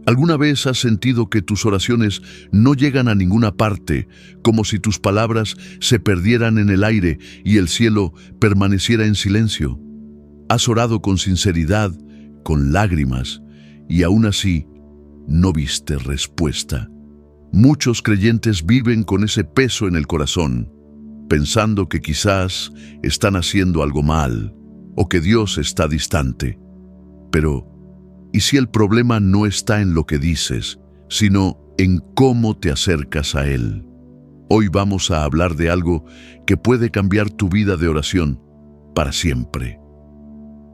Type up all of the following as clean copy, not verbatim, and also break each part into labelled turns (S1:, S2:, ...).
S1: ¿Alguna vez has sentido que tus oraciones no llegan a ninguna parte, como si tus palabras se perdieran en el aire y el cielo permaneciera en silencio? Has orado con sinceridad, con lágrimas, y aún así no viste respuesta. Muchos creyentes viven con ese peso en el corazón, pensando que quizás están haciendo algo mal o que Dios está distante. Pero, ¿y si el problema no está en lo que dices, sino en cómo te acercas a Él? Hoy vamos a hablar de algo que puede cambiar tu vida de oración para siempre.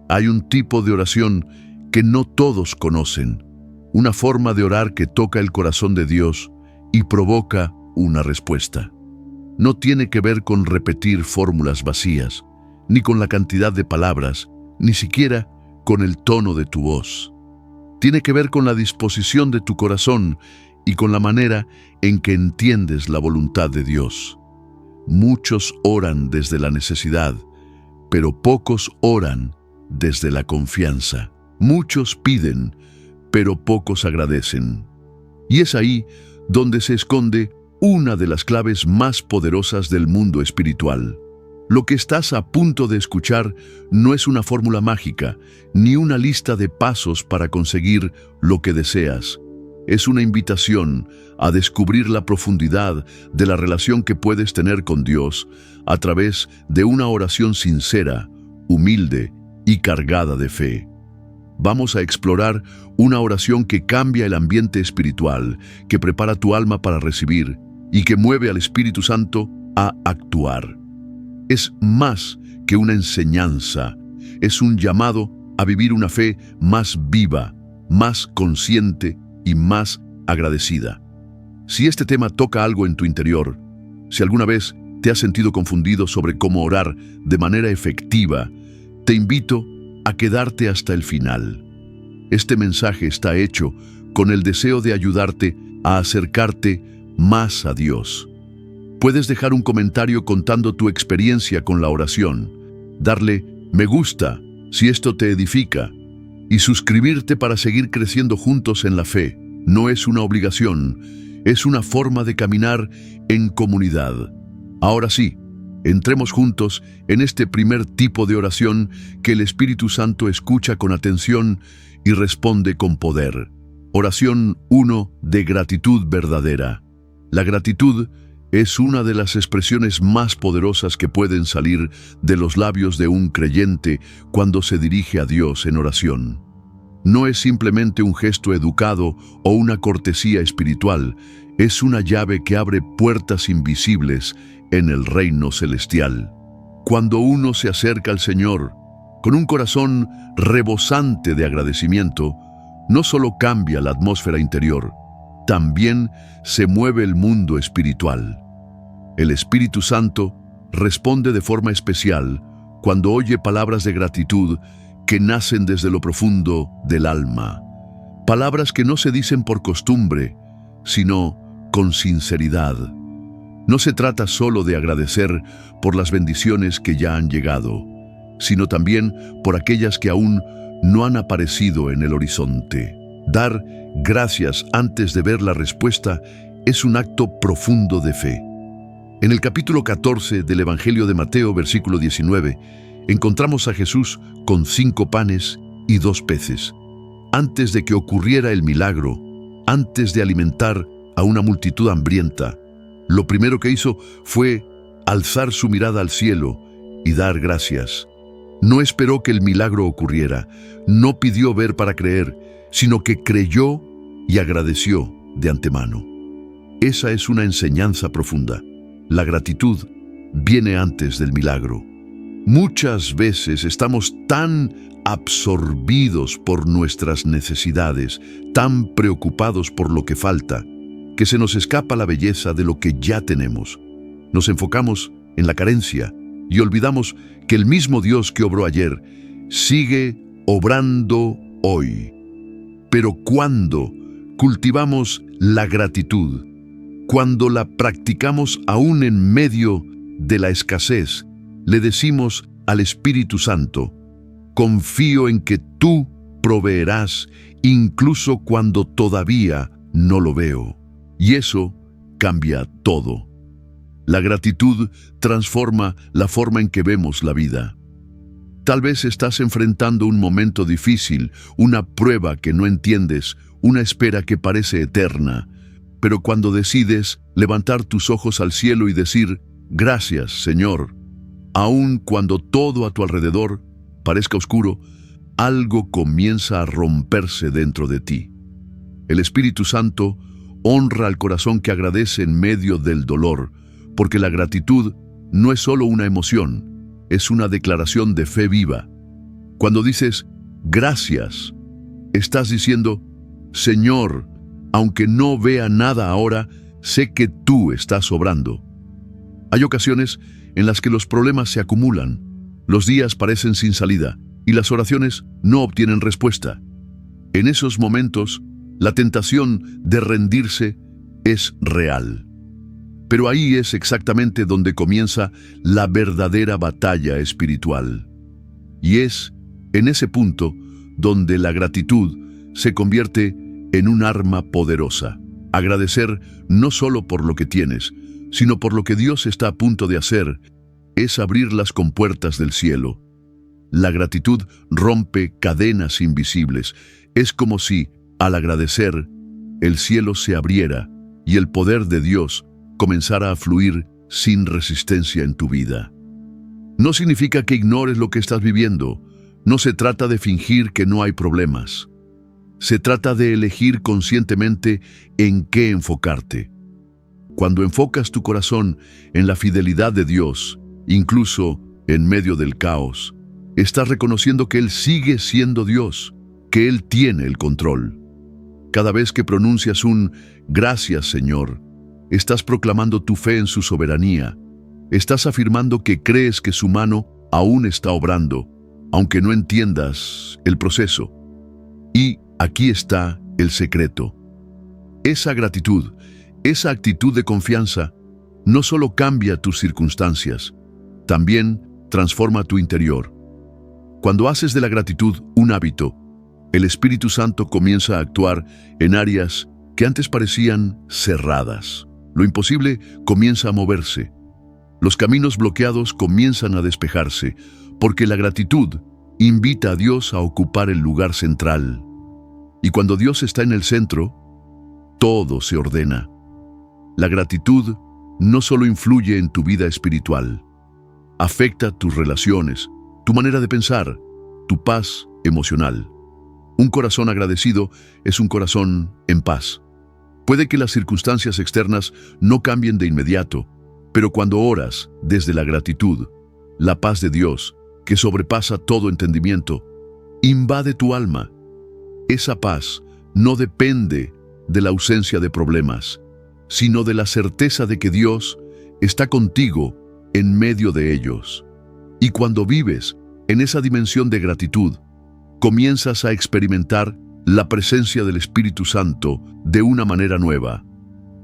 S1: Hay un tipo de oración que no todos conocen, una forma de orar que toca el corazón de Dios y provoca una respuesta. No tiene que ver con repetir fórmulas vacías, ni con la cantidad de palabras, ni siquiera con el tono de tu voz. Tiene que ver con la disposición de tu corazón y con la manera en que entiendes la voluntad de Dios. Muchos oran desde la necesidad, pero pocos oran desde la confianza. Muchos piden, pero pocos agradecen. Y es ahí donde se esconde una de las claves más poderosas del mundo espiritual. Lo que estás a punto de escuchar no es una fórmula mágica, ni una lista de pasos para conseguir lo que deseas. Es una invitación a descubrir la profundidad de la relación que puedes tener con Dios a través de una oración sincera, humilde y cargada de fe. Vamos a explorar una oración que cambia el ambiente espiritual, que prepara tu alma para recibir y que mueve al Espíritu Santo a actuar. Es más que una enseñanza, es un llamado a vivir una fe más viva, más consciente y más agradecida. Si este tema toca algo en tu interior, si alguna vez te has sentido confundido sobre cómo orar de manera efectiva, te invito a quedarte hasta el final. Este mensaje está hecho con el deseo de ayudarte a acercarte más a Dios. Puedes dejar un comentario contando tu experiencia con la oración, darle me gusta si esto te edifica y suscribirte para seguir creciendo juntos en la fe. No es una obligación, es una forma de caminar en comunidad. Ahora sí, entremos juntos en este primer tipo de oración que el Espíritu Santo escucha con atención y responde con poder. Oración 1 de gratitud verdadera. La gratitud es una de las expresiones más poderosas que pueden salir de los labios de un creyente cuando se dirige a Dios en oración. No es simplemente un gesto educado o una cortesía espiritual, es una llave que abre puertas invisibles en el reino celestial. Cuando uno se acerca al Señor con un corazón rebosante de agradecimiento, no solo cambia la atmósfera interior, también se mueve el mundo espiritual. El Espíritu Santo responde de forma especial cuando oye palabras de gratitud que nacen desde lo profundo del alma. Palabras que no se dicen por costumbre, sino con sinceridad. No se trata solo de agradecer por las bendiciones que ya han llegado, sino también por aquellas que aún no han aparecido en el horizonte. Dar gracias antes de ver la respuesta es un acto profundo de fe. En el capítulo 14 del Evangelio de Mateo, versículo 19, encontramos a Jesús con 5 panes y 2 peces. Antes de que ocurriera el milagro, antes de alimentar a una multitud hambrienta, lo primero que hizo fue alzar su mirada al cielo y dar gracias. No esperó que el milagro ocurriera, no pidió ver para creer, sino que creyó y agradeció de antemano. Esa es una enseñanza profunda. La gratitud viene antes del milagro. Muchas veces estamos tan absorbidos por nuestras necesidades, tan preocupados por lo que falta, que se nos escapa la belleza de lo que ya tenemos. Nos enfocamos en la carencia y olvidamos que el mismo Dios que obró ayer sigue obrando hoy. Pero cuando cultivamos la gratitud, cuando la practicamos aún en medio de la escasez, le decimos al Espíritu Santo, confío en que tú proveerás incluso cuando todavía no lo veo. Y eso cambia todo. La gratitud transforma la forma en que vemos la vida. Tal vez estás enfrentando un momento difícil, una prueba que no entiendes, una espera que parece eterna. Pero cuando decides levantar tus ojos al cielo y decir, gracias, Señor, aun cuando todo a tu alrededor parezca oscuro, algo comienza a romperse dentro de ti. El Espíritu Santo honra al corazón que agradece en medio del dolor, porque la gratitud no es solo una emoción, es una declaración de fe viva. Cuando dices, gracias, estás diciendo, Señor, aunque no vea nada ahora, sé que tú estás obrando. Hay ocasiones en las que los problemas se acumulan, los días parecen sin salida y las oraciones no obtienen respuesta. En esos momentos, la tentación de rendirse es real. Pero ahí es exactamente donde comienza la verdadera batalla espiritual. Y es en ese punto donde la gratitud se convierte en un arma poderosa. Agradecer no solo por lo que tienes, sino por lo que Dios está a punto de hacer, es abrir las compuertas del cielo. La gratitud rompe cadenas invisibles. Es como si, al agradecer, el cielo se abriera y el poder de Dios comenzara a fluir sin resistencia en tu vida. No significa que ignores lo que estás viviendo. No se trata de fingir que no hay problemas. Se trata de elegir conscientemente en qué enfocarte. Cuando enfocas tu corazón en la fidelidad de Dios, incluso en medio del caos, estás reconociendo que Él sigue siendo Dios, que Él tiene el control. Cada vez que pronuncias un gracias, Señor, estás proclamando tu fe en su soberanía. Estás afirmando que crees que su mano aún está obrando, aunque no entiendas el proceso. Y aquí está el secreto. Esa gratitud, esa actitud de confianza, no solo cambia tus circunstancias, también transforma tu interior. Cuando haces de la gratitud un hábito, el Espíritu Santo comienza a actuar en áreas que antes parecían cerradas. Lo imposible comienza a moverse. Los caminos bloqueados comienzan a despejarse, porque la gratitud invita a Dios a ocupar el lugar central. Y cuando Dios está en el centro, todo se ordena. La gratitud no solo influye en tu vida espiritual, afecta tus relaciones, tu manera de pensar, tu paz emocional. Un corazón agradecido es un corazón en paz. Puede que las circunstancias externas no cambien de inmediato, pero cuando oras desde la gratitud, la paz de Dios, que sobrepasa todo entendimiento, invade tu alma. Esa paz no depende de la ausencia de problemas, sino de la certeza de que Dios está contigo en medio de ellos. Y cuando vives en esa dimensión de gratitud, comienzas a experimentar la presencia del Espíritu Santo de una manera nueva,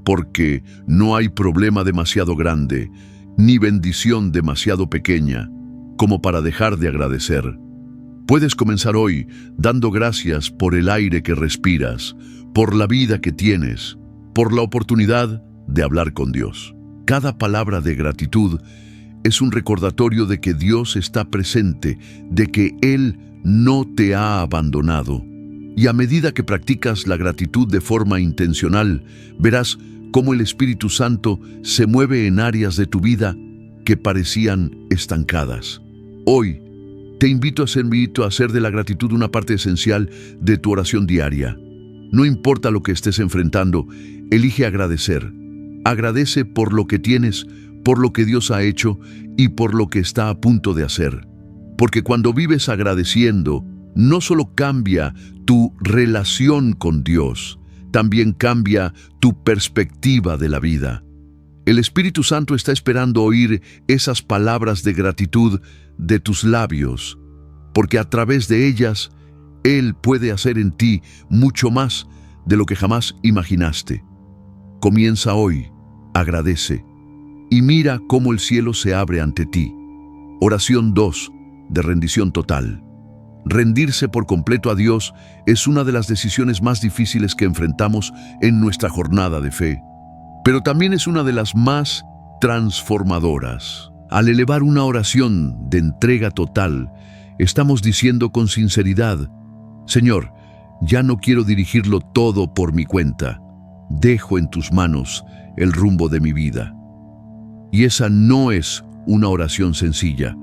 S1: porque no hay problema demasiado grande, ni bendición demasiado pequeña, como para dejar de agradecer. Puedes comenzar hoy dando gracias por el aire que respiras, por la vida que tienes, por la oportunidad de hablar con Dios. Cada palabra de gratitud es un recordatorio de que Dios está presente, de que Él no te ha abandonado. Y a medida que practicas la gratitud de forma intencional, verás cómo el Espíritu Santo se mueve en áreas de tu vida que parecían estancadas. Hoy, te invito a hacer de la gratitud una parte esencial de tu oración diaria. No importa lo que estés enfrentando, elige agradecer. Agradece por lo que tienes, por lo que Dios ha hecho y por lo que está a punto de hacer. Porque cuando vives agradeciendo, no solo cambia tu relación con Dios, también cambia tu perspectiva de la vida. El Espíritu Santo está esperando oír esas palabras de gratitud de tus labios, porque a través de ellas, Él puede hacer en ti mucho más de lo que jamás imaginaste. Comienza hoy, agradece, y mira cómo el cielo se abre ante ti. Oración 2, de rendición total. Rendirse por completo a Dios es una de las decisiones más difíciles que enfrentamos en nuestra jornada de fe, pero también es una de las más transformadoras. Al elevar una oración de entrega total, estamos diciendo con sinceridad: Señor, ya no quiero dirigirlo todo por mi cuenta. Dejo en tus manos el rumbo de mi vida. Y esa no es una oración sencilla,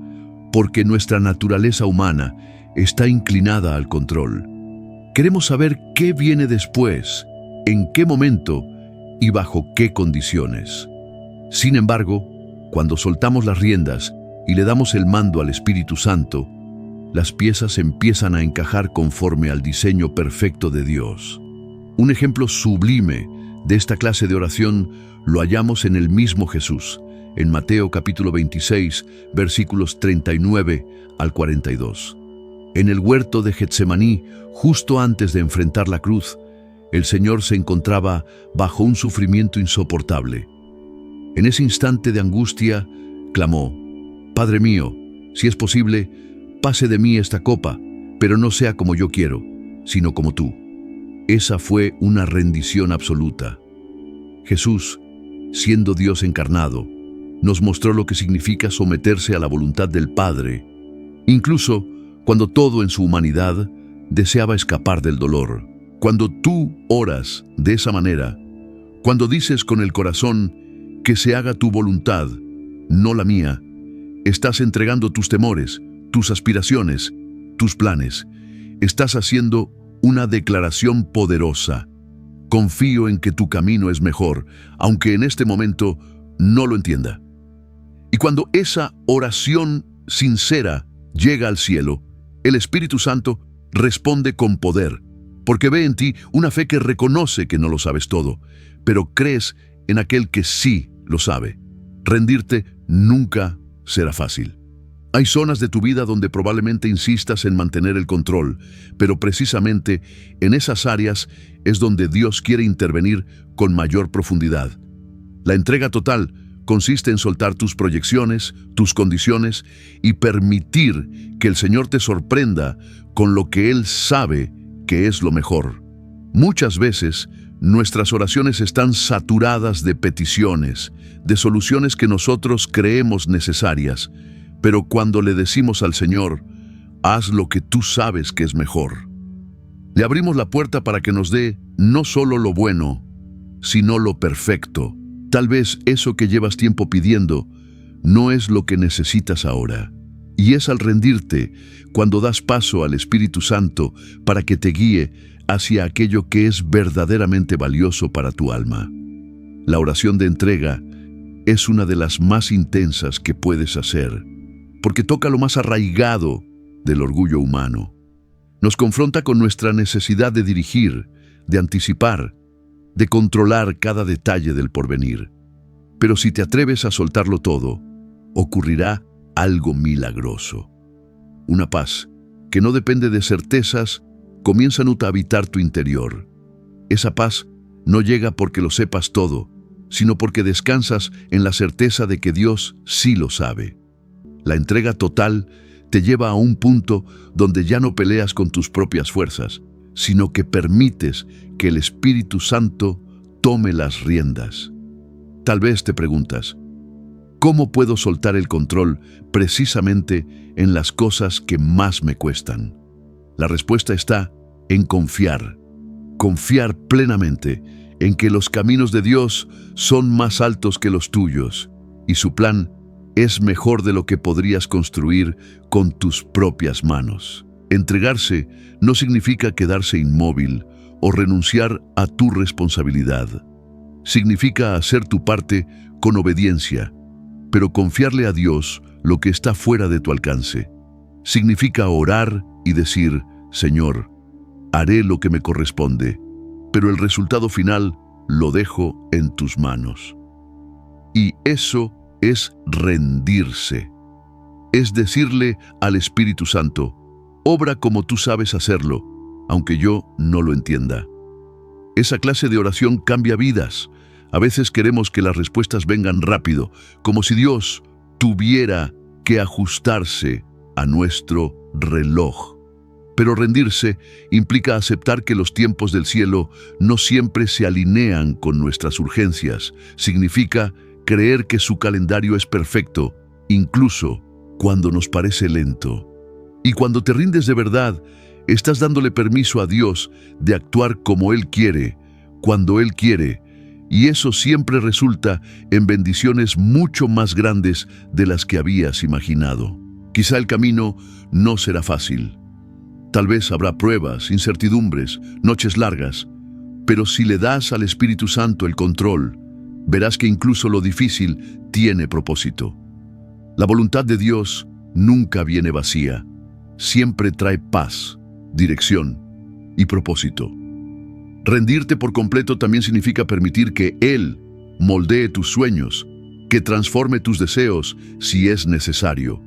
S1: porque nuestra naturaleza humana está inclinada al control. Queremos saber qué viene después, en qué momento y bajo qué condiciones. Sin embargo, cuando soltamos las riendas y le damos el mando al Espíritu Santo, las piezas empiezan a encajar conforme al diseño perfecto de Dios. Un ejemplo sublime de esta clase de oración lo hallamos en el mismo Jesús, en Mateo capítulo 26, versículos 39 al 42. En el huerto de Getsemaní, justo antes de enfrentar la cruz, el Señor se encontraba bajo un sufrimiento insoportable. En ese instante de angustia, clamó: Padre mío, si es posible, pase de mí esta copa, pero no sea como yo quiero, sino como tú. Esa fue una rendición absoluta. Jesús, siendo Dios encarnado, nos mostró lo que significa someterse a la voluntad del Padre, incluso cuando todo en su humanidad deseaba escapar del dolor. Cuando tú oras de esa manera, cuando dices con el corazón: que se haga tu voluntad, no la mía, estás entregando tus temores, tus aspiraciones, tus planes. Estás haciendo una declaración poderosa. Confío en que tu camino es mejor, aunque en este momento no lo entienda. Y cuando esa oración sincera llega al cielo, el Espíritu Santo responde con poder, porque ve en ti una fe que reconoce que no lo sabes todo, pero crees en aquel que sí lo sabe. Rendirte nunca será fácil. Hay zonas de tu vida donde probablemente insistas en mantener el control, pero precisamente en esas áreas es donde Dios quiere intervenir con mayor profundidad. La entrega total consiste en soltar tus proyecciones, tus condiciones y permitir que el Señor te sorprenda con lo que Él sabe que es lo mejor. Muchas veces, nuestras oraciones están saturadas de peticiones, de soluciones que nosotros creemos necesarias, pero cuando le decimos al Señor: haz lo que tú sabes que es mejor, le abrimos la puerta para que nos dé no solo lo bueno, sino lo perfecto. Tal vez eso que llevas tiempo pidiendo no es lo que necesitas ahora. Y es al rendirte cuando das paso al Espíritu Santo para que te guíe hacia aquello que es verdaderamente valioso para tu alma. La oración de entrega es una de las más intensas que puedes hacer, porque toca lo más arraigado del orgullo humano. Nos confronta con nuestra necesidad de dirigir, de anticipar, de controlar cada detalle del porvenir. Pero si te atreves a soltarlo todo, ocurrirá algo milagroso. Una paz que no depende de certezas comienza a habitar tu interior. Esa paz no llega porque lo sepas todo, sino porque descansas en la certeza de que Dios sí lo sabe. La entrega total te lleva a un punto donde ya no peleas con tus propias fuerzas, sino que permites que el Espíritu Santo tome las riendas. Tal vez te preguntas: ¿cómo puedo soltar el control precisamente en las cosas que más me cuestan? La respuesta está en confiar plenamente en que los caminos de Dios son más altos que los tuyos y su plan es mejor de lo que podrías construir con tus propias manos. Entregarse no significa quedarse inmóvil o renunciar a tu responsabilidad. Significa hacer tu parte con obediencia, pero confiarle a Dios lo que está fuera de tu alcance. Significa orar y decir: Señor, haré lo que me corresponde, pero el resultado final lo dejo en tus manos. Y eso es rendirse. Es decirle al Espíritu Santo: obra como tú sabes hacerlo, aunque yo no lo entienda. Esa clase de oración cambia vidas. A veces queremos que las respuestas vengan rápido, como si Dios tuviera que ajustarse a nuestro reloj. Pero rendirse implica aceptar que los tiempos del cielo no siempre se alinean con nuestras urgencias. Significa creer que su calendario es perfecto, incluso cuando nos parece lento. Y cuando te rindes de verdad, estás dándole permiso a Dios de actuar como Él quiere, cuando Él quiere, y eso siempre resulta en bendiciones mucho más grandes de las que habías imaginado. Quizá el camino no será fácil. Tal vez habrá pruebas, incertidumbres, noches largas, pero si le das al Espíritu Santo el control, verás que incluso lo difícil tiene propósito. La voluntad de Dios nunca viene vacía, siempre trae paz, dirección y propósito. Rendirte por completo también significa permitir que Él moldee tus sueños, que transforme tus deseos si es necesario.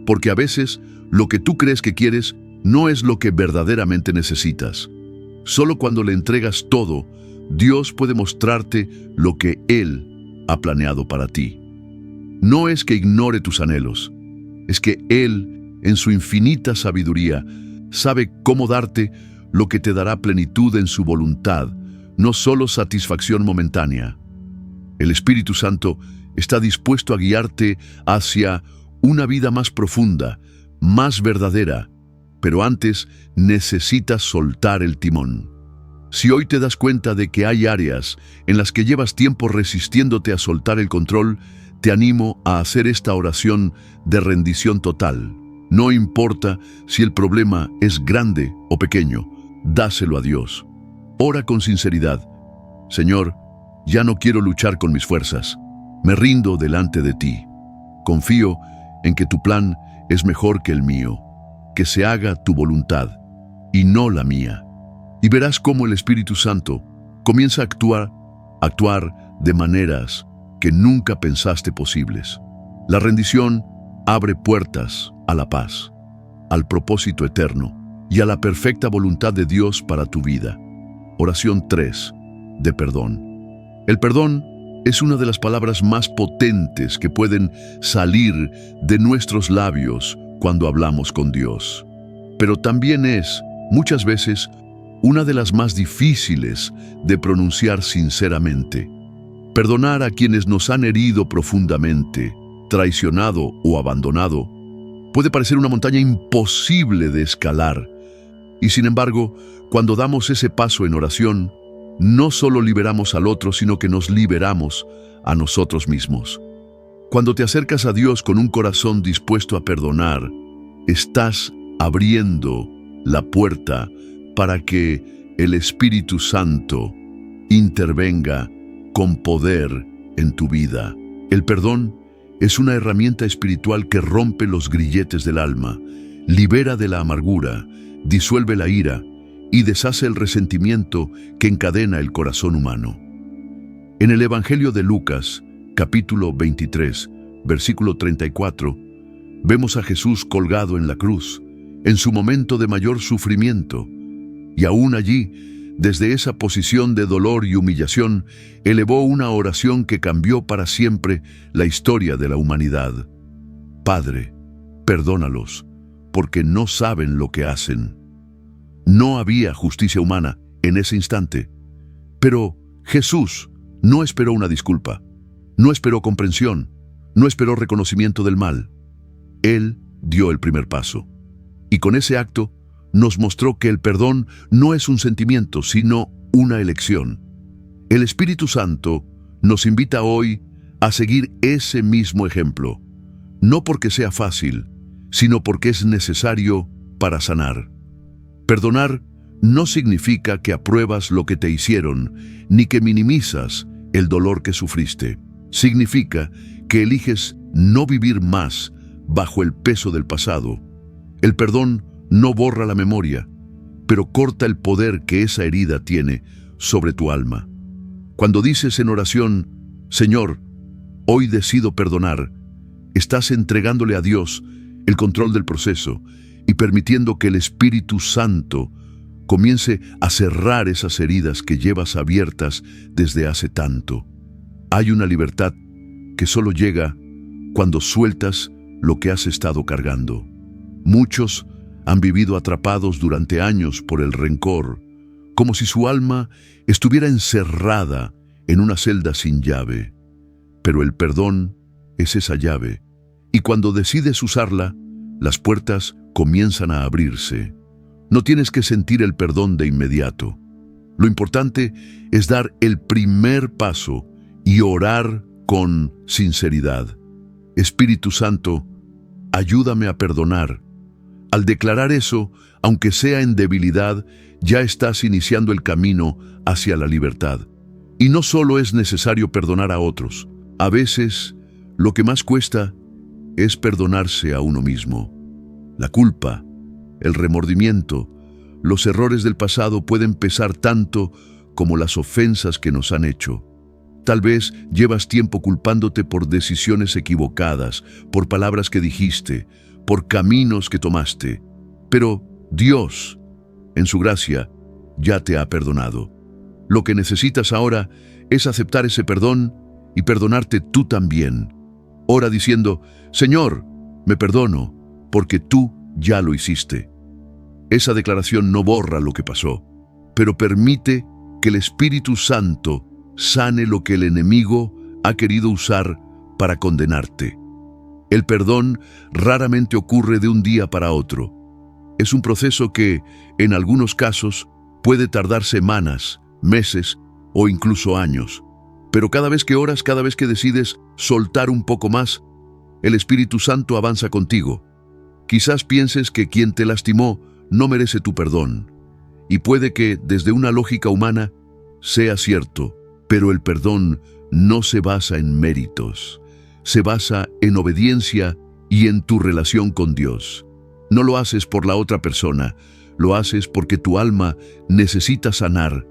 S1: Porque a veces lo que tú crees que quieres no es lo que verdaderamente necesitas. Solo cuando le entregas todo, Dios puede mostrarte lo que Él ha planeado para ti. No es que ignore tus anhelos, es que Él, en su infinita sabiduría, sabe cómo darte lo que te dará plenitud en su voluntad, no solo satisfacción momentánea. El Espíritu Santo está dispuesto a guiarte hacia una vida más profunda, más verdadera, pero antes necesitas soltar el timón. Si hoy te das cuenta de que hay áreas en las que llevas tiempo resistiéndote a soltar el control, te animo a hacer esta oración de rendición total. No importa si el problema es grande o pequeño, dáselo a Dios. Ora con sinceridad. Señor, ya no quiero luchar con mis fuerzas. Me rindo delante de ti. Confío en que tu plan es mejor que el mío. Que se haga tu voluntad y no la mía. Y verás cómo el Espíritu Santo comienza a actuar de maneras que nunca pensaste posibles. La rendición abre puertas a la paz, al propósito eterno y a la perfecta voluntad de Dios para tu vida. Oración 3. De perdón. El perdón es una de las palabras más potentes que pueden salir de nuestros labios cuando hablamos con Dios. Pero también es, muchas veces, una de las más difíciles de pronunciar sinceramente. Perdonar a quienes nos han herido profundamente, traicionado o abandonado, puede parecer una montaña imposible de escalar. Y sin embargo, cuando damos ese paso en oración, no solo liberamos al otro, sino que nos liberamos a nosotros mismos. Cuando te acercas a Dios con un corazón dispuesto a perdonar, estás abriendo la puerta para que el Espíritu Santo intervenga con poder en tu vida. El perdón es una herramienta espiritual que rompe los grilletes del alma, libera de la amargura, disuelve la ira y deshace el resentimiento que encadena el corazón humano. En el Evangelio de Lucas, capítulo 23, versículo 34, vemos a Jesús colgado en la cruz, en su momento de mayor sufrimiento, y aún allí, desde esa posición de dolor y humillación, elevó una oración que cambió para siempre la historia de la humanidad. Padre, perdónalos, porque no saben lo que hacen. No había justicia humana en ese instante, pero Jesús no esperó una disculpa, no esperó comprensión, no esperó reconocimiento del mal. Él dio el primer paso, y con ese acto nos mostró que el perdón no es un sentimiento, sino una elección. El Espíritu Santo nos invita hoy a seguir ese mismo ejemplo, no porque sea fácil, sino porque es necesario para sanar. Perdonar no significa que apruebas lo que te hicieron, ni que minimizas el dolor que sufriste. Significa que eliges no vivir más bajo el peso del pasado. El perdón no borra la memoria, pero corta el poder que esa herida tiene sobre tu alma. Cuando dices en oración, Señor, hoy decido perdonar, estás entregándole a Dios el control del proceso y permitiendo que el Espíritu Santo comience a cerrar esas heridas que llevas abiertas desde hace tanto. Hay una libertad que solo llega cuando sueltas lo que has estado cargando. Muchos Han vivido atrapados durante años por el rencor, como si su alma estuviera encerrada en una celda sin llave. Pero el perdón es esa llave, y cuando decides usarla, las puertas comienzan a abrirse. No tienes que sentir el perdón de inmediato. Lo importante es dar el primer paso y orar con sinceridad. Espíritu Santo, ayúdame a perdonar. Al declarar eso, aunque sea en debilidad, ya estás iniciando el camino hacia la libertad. Y no solo es necesario perdonar a otros. A veces, lo que más cuesta es perdonarse a uno mismo. La culpa, el remordimiento, los errores del pasado pueden pesar tanto como las ofensas que nos han hecho. Tal vez llevas tiempo culpándote por decisiones equivocadas, por palabras que dijiste, por caminos que tomaste. Pero Dios, en su gracia, ya te ha perdonado. Lo que necesitas ahora es aceptar ese perdón y perdonarte tú también. Ora diciendo: Señor, me perdono, porque tú ya lo hiciste. Esa declaración no borra lo que pasó, pero permite que el Espíritu Santo sane lo que el enemigo ha querido usar para condenarte. El perdón raramente ocurre de un día para otro. Es un proceso que, en algunos casos, puede tardar semanas, meses o incluso años. Pero cada vez que oras, cada vez que decides soltar un poco más, el Espíritu Santo avanza contigo. Quizás pienses que quien te lastimó no merece tu perdón. Y puede que, desde una lógica humana, sea cierto, pero el perdón no se basa en méritos. Se basa en obediencia y en tu relación con Dios. No lo haces por la otra persona, lo haces porque tu alma necesita sanar.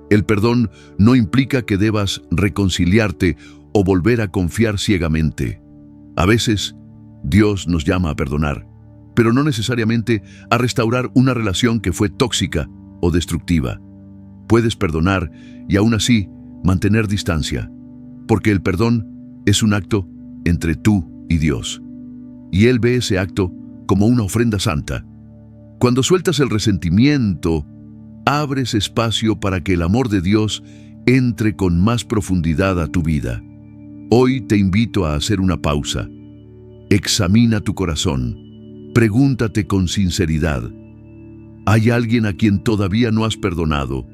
S1: El perdón no implica que debas reconciliarte o volver a confiar ciegamente. A veces, Dios nos llama a perdonar, pero no necesariamente a restaurar una relación que fue tóxica o destructiva. Puedes perdonar y aún así mantener distancia, porque el perdón es un acto entre tú y Dios. Y Él ve ese acto como una ofrenda santa. Cuando sueltas el resentimiento, abres espacio para que el amor de Dios entre con más profundidad a tu vida. Hoy te invito a hacer una pausa. Examina tu corazón. Pregúntate con sinceridad: ¿hay alguien a quien todavía no has perdonado?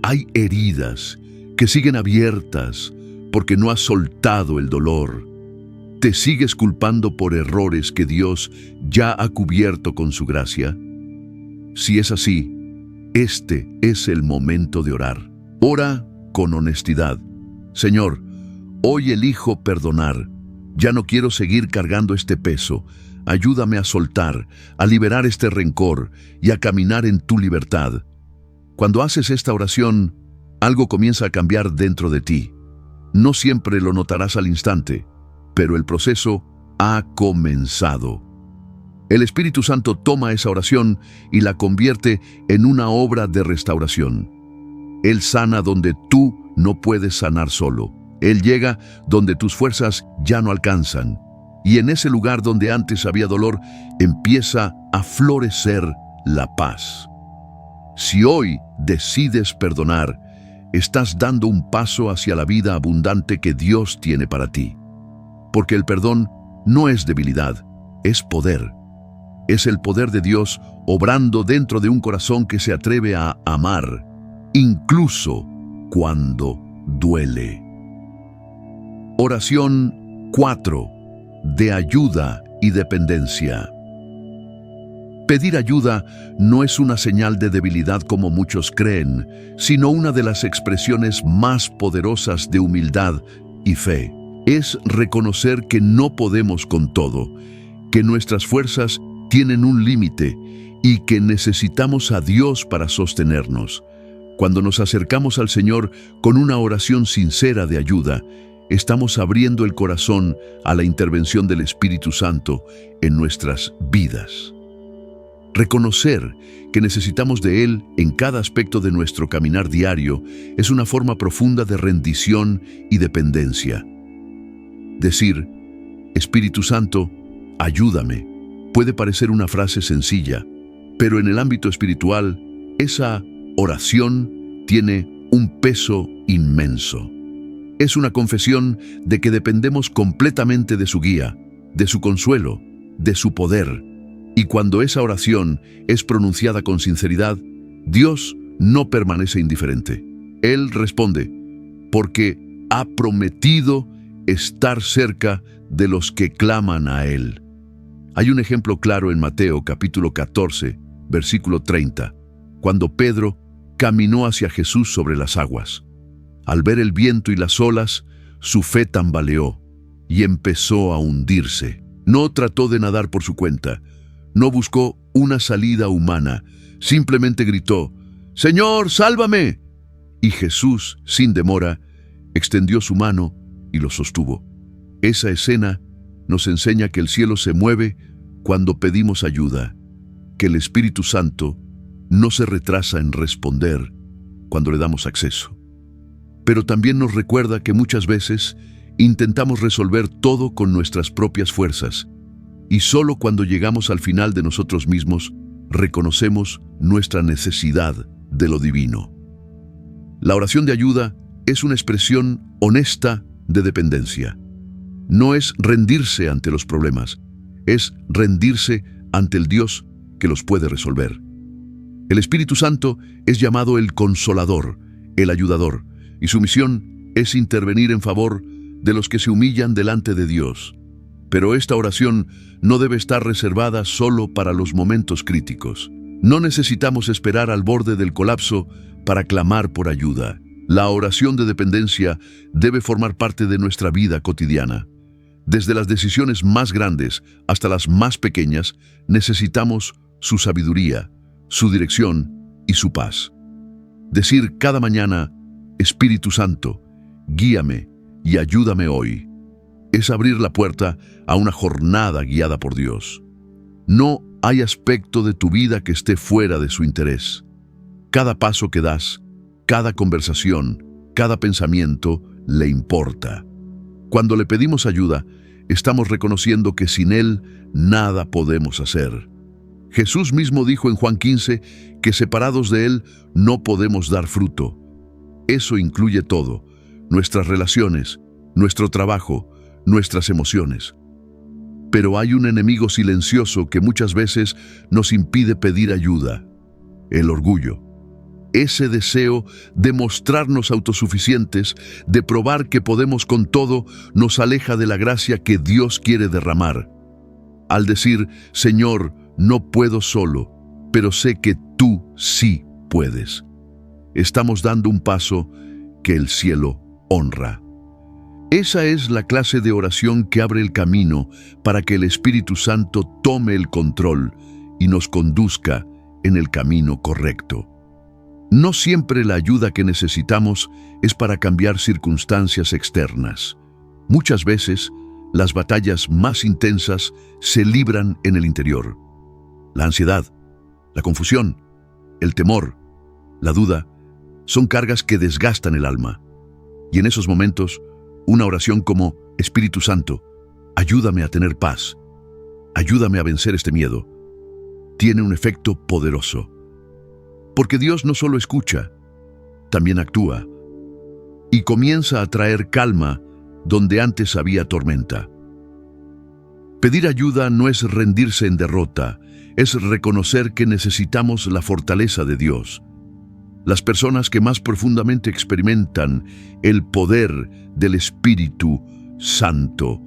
S1: ¿Hay heridas que siguen abiertas porque no has soltado el dolor? ¿Te sigues culpando por errores que Dios ya ha cubierto con su gracia? Si es así, este es el momento de orar. Ora con honestidad. Señor, hoy elijo perdonar. Ya no quiero seguir cargando este peso. Ayúdame a soltar, a liberar este rencor y a caminar en tu libertad. Cuando haces esta oración, algo comienza a cambiar dentro de ti. No siempre lo notarás al instante, pero el proceso ha comenzado. El Espíritu Santo toma esa oración y la convierte en una obra de restauración. Él sana donde tú no puedes sanar solo. Él llega donde tus fuerzas ya no alcanzan. Y en ese lugar donde antes había dolor, empieza a florecer la paz. Si hoy decides perdonar, estás dando un paso hacia la vida abundante que Dios tiene para ti. Porque el perdón no es debilidad, es poder. Es el poder de Dios obrando dentro de un corazón que se atreve a amar, incluso cuando duele. Oración 4. De ayuda y dependencia. Pedir ayuda no es una señal de debilidad como muchos creen, sino una de las expresiones más poderosas de humildad y fe. Es reconocer que no podemos con todo, que nuestras fuerzas tienen un límite y que necesitamos a Dios para sostenernos. Cuando nos acercamos al Señor con una oración sincera de ayuda, estamos abriendo el corazón a la intervención del Espíritu Santo en nuestras vidas. Reconocer que necesitamos de Él en cada aspecto de nuestro caminar diario es una forma profunda de rendición y dependencia. Decir: Espíritu Santo, ayúdame, Puede parecer una frase sencilla, pero en el ámbito espiritual, esa oración tiene un peso inmenso. Es una confesión de que dependemos completamente de su guía, de su consuelo, de su poder. Y cuando esa oración es pronunciada con sinceridad, Dios no permanece indiferente. Él responde, porque ha prometido estar cerca de los que claman a Él. Hay un ejemplo claro en Mateo capítulo 14, versículo 30, cuando Pedro caminó hacia Jesús sobre las aguas. Al ver el viento y las olas, su fe tambaleó y empezó a hundirse. No trató de nadar por su cuenta, no buscó una salida humana, simplemente gritó, «Señor, sálvame». Y Jesús, sin demora, extendió su mano y lo sostuvo. Esa escena nos enseña que el cielo se mueve cuando pedimos ayuda, que el Espíritu Santo no se retrasa en responder cuando le damos acceso. Pero también nos recuerda que muchas veces intentamos resolver todo con nuestras propias fuerzas, y solo cuando llegamos al final de nosotros mismos reconocemos nuestra necesidad de lo divino. La oración de ayuda es una expresión honesta de dependencia. No es rendirse ante los problemas, es rendirse ante el Dios que los puede resolver. El Espíritu Santo es llamado el Consolador, el Ayudador, y su misión es intervenir en favor de los que se humillan delante de Dios. Pero esta oración no debe estar reservada solo para los momentos críticos. No necesitamos esperar al borde del colapso para clamar por ayuda. La oración de dependencia debe formar parte de nuestra vida cotidiana. Desde las decisiones más grandes hasta las más pequeñas, necesitamos su sabiduría, su dirección y su paz. Decir cada mañana, Espíritu Santo, guíame y ayúdame hoy, es abrir la puerta a una jornada guiada por Dios. No hay aspecto de tu vida que esté fuera de su interés. Cada paso que das, cada conversación, cada pensamiento le importa. Cuando le pedimos ayuda, estamos reconociendo que sin Él nada podemos hacer. Jesús mismo dijo en Juan 15 que separados de Él no podemos dar fruto. Eso incluye todo, nuestras relaciones, nuestro trabajo, nuestras emociones. Pero hay un enemigo silencioso que muchas veces nos impide pedir ayuda: el orgullo. Ese deseo de mostrarnos autosuficientes, de probar que podemos con todo, nos aleja de la gracia que Dios quiere derramar. Al decir, Señor, no puedo solo, pero sé que tú sí puedes, estamos dando un paso que el cielo honra. Esa es la clase de oración que abre el camino para que el Espíritu Santo tome el control y nos conduzca en el camino correcto. No siempre la ayuda que necesitamos es para cambiar circunstancias externas. Muchas veces, las batallas más intensas se libran en el interior. La ansiedad, la confusión, el temor, la duda, son cargas que desgastan el alma. Y en esos momentos, una oración como, Espíritu Santo, ayúdame a tener paz, ayúdame a vencer este miedo, tiene un efecto poderoso. Porque Dios no solo escucha, también actúa y comienza a traer calma donde antes había tormenta. Pedir ayuda no es rendirse en derrota, es reconocer que necesitamos la fortaleza de Dios. Las personas que más profundamente experimentan el poder del Espíritu Santo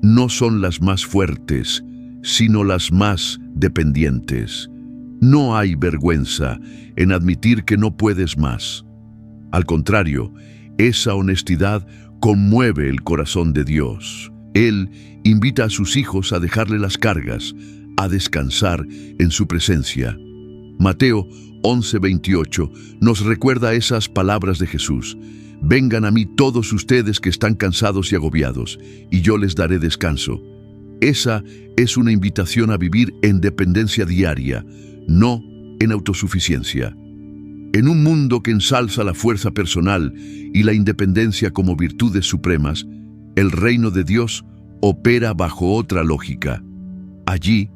S1: no son las más fuertes, sino las más dependientes. No hay vergüenza en admitir que no puedes más. Al contrario, esa honestidad conmueve el corazón de Dios. Él invita a sus hijos a dejarle las cargas, a descansar en su presencia. Mateo 11:28 nos recuerda esas palabras de Jesús: «Vengan a mí todos ustedes que están cansados y agobiados, y yo les daré descanso». Esa es una invitación a vivir en dependencia diaria, no en autosuficiencia. En un mundo que ensalza la fuerza personal y la independencia como virtudes supremas, el reino de Dios opera bajo otra lógica. Allí,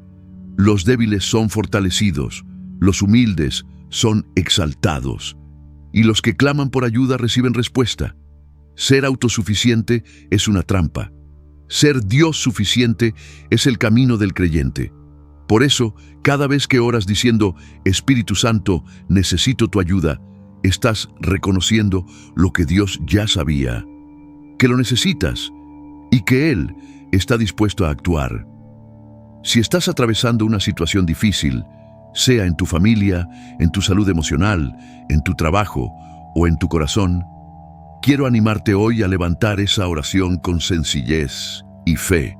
S1: Los débiles son fortalecidos, los humildes son exaltados, y los que claman por ayuda reciben respuesta. Ser autosuficiente es una trampa. Ser Dios suficiente es el camino del creyente. Por eso, cada vez que oras diciendo, Espíritu Santo, necesito tu ayuda, estás reconociendo lo que Dios ya sabía, que lo necesitas y que Él está dispuesto a actuar. Si estás atravesando una situación difícil, sea en tu familia, en tu salud emocional, en tu trabajo o en tu corazón, quiero animarte hoy a levantar esa oración con sencillez y fe.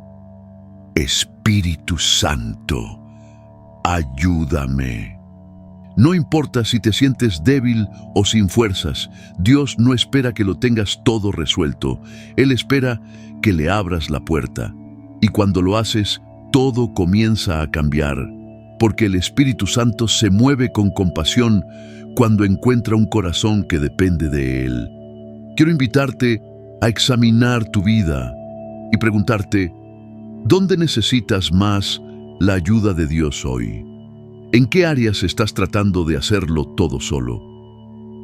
S1: Espíritu Santo, ayúdame. No importa si te sientes débil o sin fuerzas, Dios no espera que lo tengas todo resuelto. Él espera que le abras la puerta. Y cuando lo haces, todo comienza a cambiar, porque el Espíritu Santo se mueve con compasión cuando encuentra un corazón que depende de Él. Quiero invitarte a examinar tu vida y preguntarte, ¿dónde necesitas más la ayuda de Dios hoy? ¿En qué áreas estás tratando de hacerlo todo solo?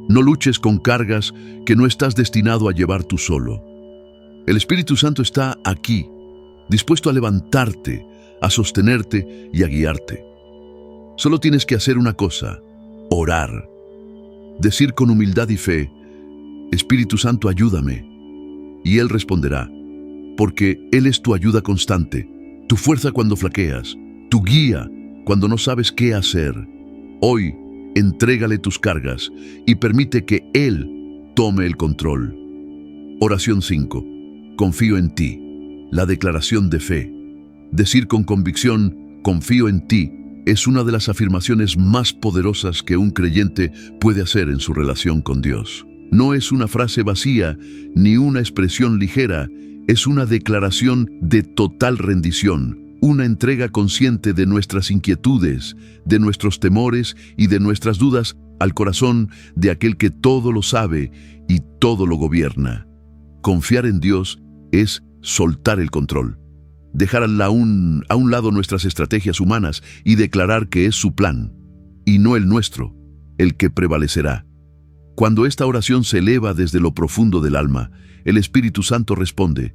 S1: No luches con cargas que no estás destinado a llevar tú solo. El Espíritu Santo está aquí, dispuesto a levantarte, a sostenerte y a guiarte. Solo tienes que hacer una cosa: orar. Decir con humildad y fe, Espíritu Santo, ayúdame. Y Él responderá, porque Él es tu ayuda constante, tu fuerza cuando flaqueas, tu guía cuando no sabes qué hacer. Hoy, entrégale tus cargas y permite que Él tome el control. Oración 5. Confío en ti. La declaración de fe. Decir con convicción, confío en ti, es una de las afirmaciones más poderosas que un creyente puede hacer en su relación con Dios. No es una frase vacía ni una expresión ligera, es una declaración de total rendición. Una entrega consciente de nuestras inquietudes, de nuestros temores y de nuestras dudas al corazón de aquel que todo lo sabe y todo lo gobierna. Confiar en Dios es soltar el control, dejar a un lado nuestras estrategias humanas y declarar que es su plan, y no el nuestro, el que prevalecerá. Cuando esta oración se eleva desde lo profundo del alma, el Espíritu Santo responde,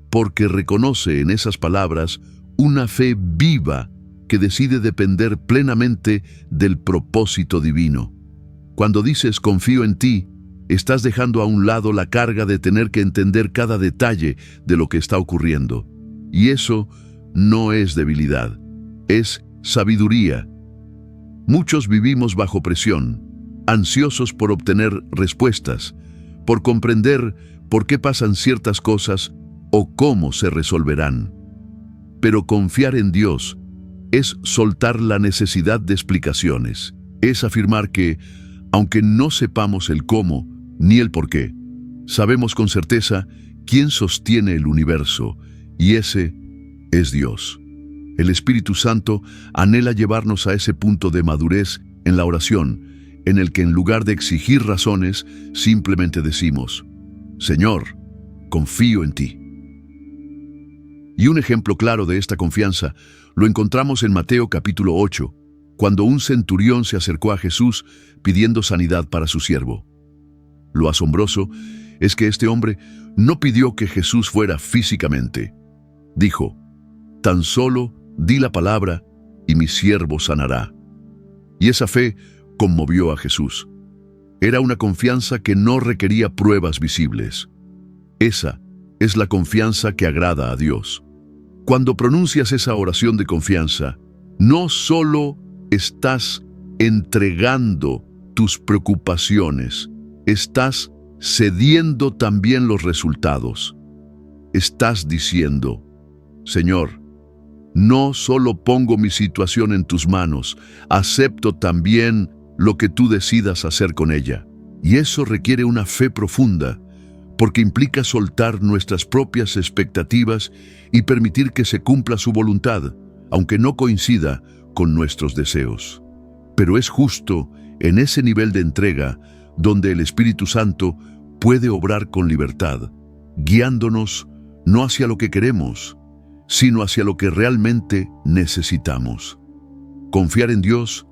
S1: porque reconoce en esas palabras una fe viva que decide depender plenamente del propósito divino. Cuando dices confío en ti, estás dejando a un lado la carga de tener que entender cada detalle de lo que está ocurriendo. Y eso no es debilidad, es sabiduría. Muchos vivimos bajo presión, ansiosos por obtener respuestas, por comprender por qué pasan ciertas cosas o cómo se resolverán. Pero confiar en Dios es soltar la necesidad de explicaciones. Es afirmar que, aunque no sepamos el cómo ni el por qué, sabemos con certeza quién sostiene el universo, y ese es Dios. El Espíritu Santo anhela llevarnos a ese punto de madurez en la oración, en el que en lugar de exigir razones, simplemente decimos, Señor, confío en ti. Y un ejemplo claro de esta confianza lo encontramos en Mateo capítulo 8, cuando un centurión se acercó a Jesús pidiendo sanidad para su siervo. Lo asombroso es que este hombre no pidió que Jesús fuera físicamente. Dijo, tan solo di la palabra y mi siervo sanará. Y esa fe conmovió a Jesús. Era una confianza que no requería pruebas visibles. Esa es la confianza que agrada a Dios. Cuando pronuncias esa oración de confianza, no solo estás entregando tus preocupaciones, estás cediendo también los resultados. Estás diciendo, Señor, no solo pongo mi situación en tus manos, acepto también lo que tú decidas hacer con ella. Y eso requiere una fe profunda, porque implica soltar nuestras propias expectativas y permitir que se cumpla su voluntad, aunque no coincida con nuestros deseos. Pero es justo en ese nivel de entrega donde el Espíritu Santo puede obrar con libertad, guiándonos no hacia lo que queremos, sino hacia lo que realmente necesitamos. Confiar en Dios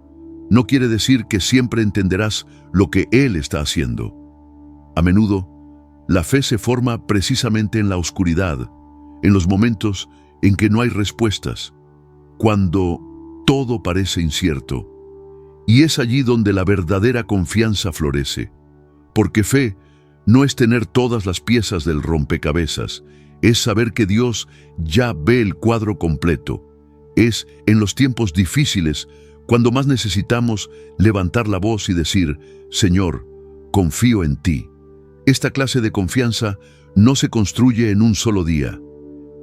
S1: no quiere decir que siempre entenderás lo que Él está haciendo. A menudo, la fe se forma precisamente en la oscuridad, en los momentos en que no hay respuestas, cuando todo parece incierto. Y es allí donde la verdadera confianza florece, porque fe no es tener todas las piezas del rompecabezas, es saber que Dios ya ve el cuadro completo. Es en los tiempos difíciles cuando más necesitamos levantar la voz y decir: Señor, confío en ti. Esta clase de confianza no se construye en un solo día.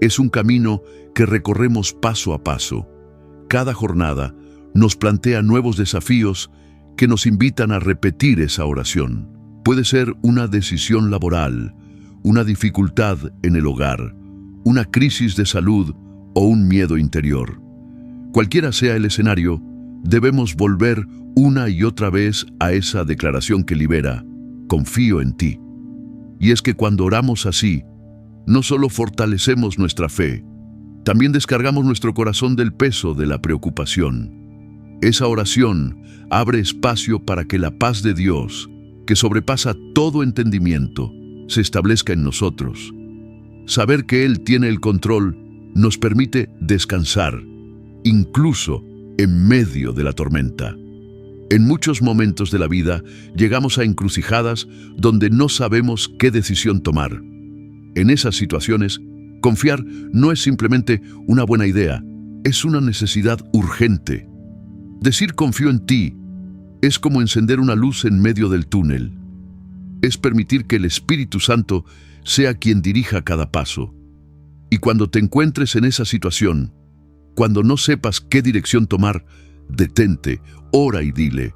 S1: Es un camino que recorremos paso a paso. Cada jornada nos plantea nuevos desafíos que nos invitan a repetir esa oración. Puede ser una decisión laboral, una dificultad en el hogar, una crisis de salud o un miedo interior. Cualquiera sea el escenario, debemos volver una y otra vez a esa declaración que libera: confío en ti. Y es que cuando oramos así, no solo fortalecemos nuestra fe, también descargamos nuestro corazón del peso de la preocupación. Esa oración abre espacio para que la paz de Dios, que sobrepasa todo entendimiento, se establezca en nosotros. Saber que Él tiene el control nos permite descansar, incluso en medio de la tormenta. En muchos momentos de la vida llegamos a encrucijadas donde no sabemos qué decisión tomar. En esas situaciones, confiar no es simplemente una buena idea, es una necesidad urgente. Decir confío en ti es como encender una luz en medio del túnel. Es permitir que el Espíritu Santo sea quien dirija cada paso. Y cuando te encuentres en esa situación, cuando no sepas qué dirección tomar, detente, ora y dile: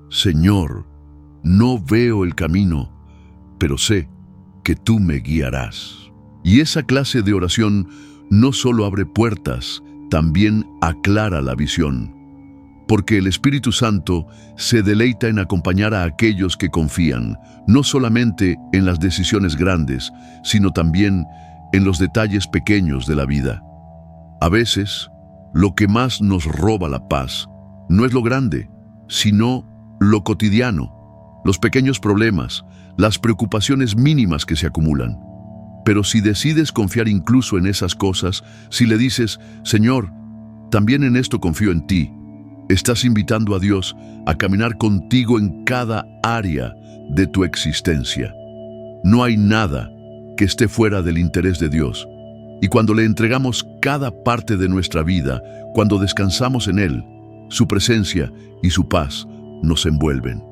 S1: Señor, no veo el camino, pero sé que tú me guiarás. Y esa clase de oración no solo abre puertas, también aclara la visión. Porque el Espíritu Santo se deleita en acompañar a aquellos que confían, no solamente en las decisiones grandes, sino también en los detalles pequeños de la vida. A veces, lo que más nos roba la paz no es lo grande, sino lo cotidiano, los pequeños problemas, las preocupaciones mínimas que se acumulan. Pero si decides confiar incluso en esas cosas, si le dices: Señor, también en esto confío en ti, estás invitando a Dios a caminar contigo en cada área de tu existencia. No hay nada que esté fuera del interés de Dios. Y cuando le entregamos cada parte de nuestra vida, cuando descansamos en Él, su presencia y su paz nos envuelven.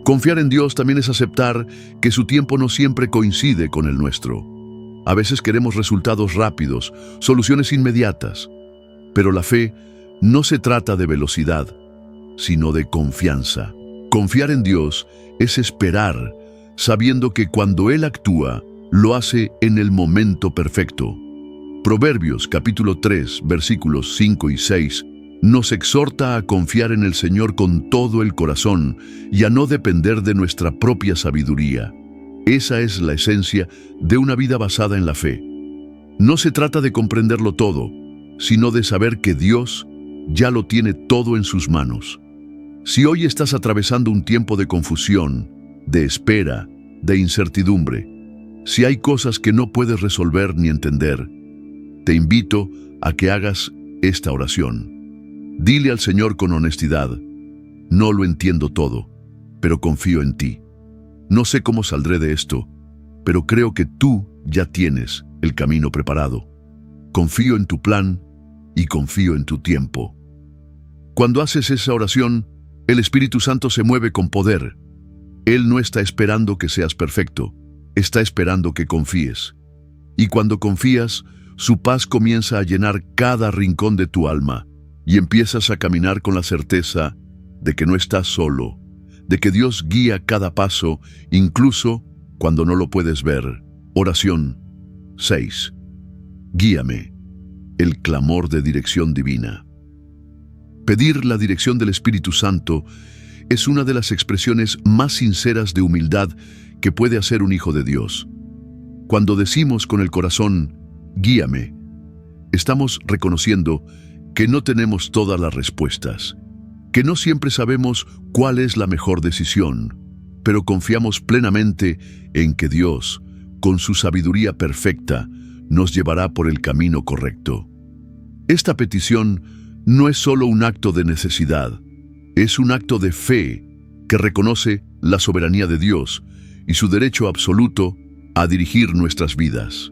S1: Confiar en Dios también es aceptar que su tiempo no siempre coincide con el nuestro. A veces queremos resultados rápidos, soluciones inmediatas. Pero la fe no se trata de velocidad, sino de confianza. Confiar en Dios es esperar, sabiendo que cuando Él actúa, lo hace en el momento perfecto. Proverbios capítulo 3, versículos 5 y 6, nos exhorta a confiar en el Señor con todo el corazón y a no depender de nuestra propia sabiduría. Esa es la esencia de una vida basada en la fe. No se trata de comprenderlo todo, sino de saber que Dios ya lo tiene todo en sus manos. Si hoy estás atravesando un tiempo de confusión, de espera, de incertidumbre, si hay cosas que no puedes resolver ni entender, te invito a que hagas esta oración. Dile al Señor con honestidad: no lo entiendo todo, pero confío en ti. No sé cómo saldré de esto, pero creo que tú ya tienes el camino preparado. Confío en tu plan y confío en tu tiempo. Cuando haces esa oración, el Espíritu Santo se mueve con poder. Él no está esperando que seas perfecto, está esperando que confíes. Y cuando confías, su paz comienza a llenar cada rincón de tu alma y empiezas a caminar con la certeza de que no estás solo, de que Dios guía cada paso, incluso cuando no lo puedes ver. Oración 6. Guíame. El clamor de dirección divina. Pedir la dirección del Espíritu Santo es una de las expresiones más sinceras de humildad que puede hacer un hijo de Dios. Cuando decimos con el corazón: guíame, estamos reconociendo que no tenemos todas las respuestas, que no siempre sabemos cuál es la mejor decisión, pero confiamos plenamente en que Dios, con su sabiduría perfecta, nos llevará por el camino correcto. Esta petición no es solo un acto de necesidad, es un acto de fe que reconoce la soberanía de Dios y su derecho absoluto a dirigir nuestras vidas.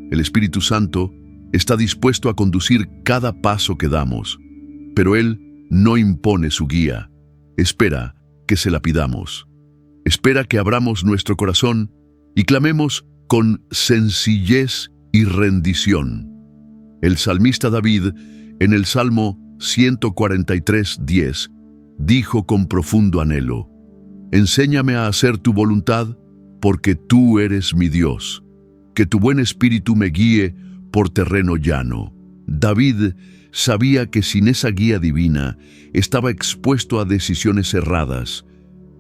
S1: El Espíritu Santo está dispuesto a conducir cada paso que damos, pero Él no impone su guía, espera que se la pidamos. Espera que abramos nuestro corazón y clamemos con sencillez y rendición. El salmista David, en el Salmo 143:10, dijo con profundo anhelo: «Enséñame a hacer tu voluntad, porque tú eres mi Dios. Que tu buen espíritu me guíe por terreno llano». David sabía que sin esa guía divina estaba expuesto a decisiones erradas.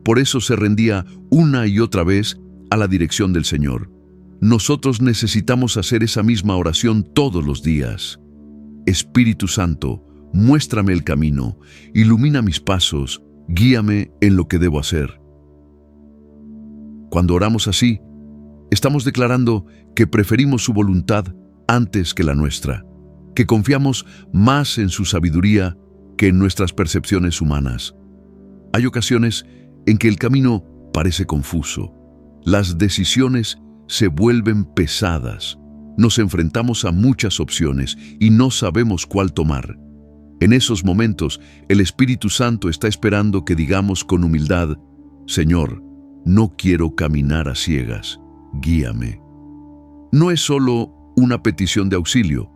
S1: Por eso se rendía una y otra vez a la dirección del Señor. Nosotros necesitamos hacer esa misma oración todos los días. Espíritu Santo, muéstrame el camino, ilumina mis pasos, guíame en lo que debo hacer. Cuando oramos así, estamos declarando que preferimos su voluntad antes que la nuestra, que confiamos más en su sabiduría que en nuestras percepciones humanas. Hay ocasiones en que el camino parece confuso. Las decisiones se vuelven pesadas. Nos enfrentamos a muchas opciones y no sabemos cuál tomar. En esos momentos, el Espíritu Santo está esperando que digamos con humildad: «Señor, no quiero caminar a ciegas, guíame». No es solo una petición de auxilio,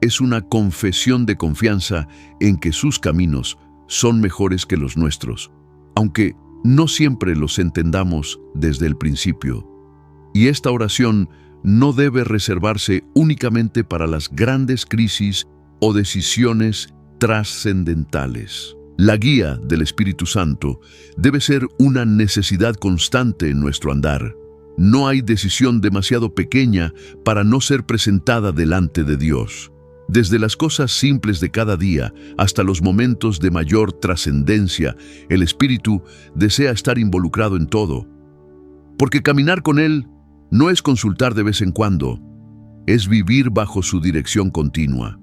S1: es una confesión de confianza en que sus caminos son mejores que los nuestros, aunque no siempre los entendamos desde el principio. Y esta oración no debe reservarse únicamente para las grandes crisis o decisiones trascendentales. La guía del Espíritu Santo debe ser una necesidad constante en nuestro andar. No hay decisión demasiado pequeña para no ser presentada delante de Dios. Desde las cosas simples de cada día hasta los momentos de mayor trascendencia, el Espíritu desea estar involucrado en todo. Porque caminar con Él no es consultar de vez en cuando, es vivir bajo su dirección continua.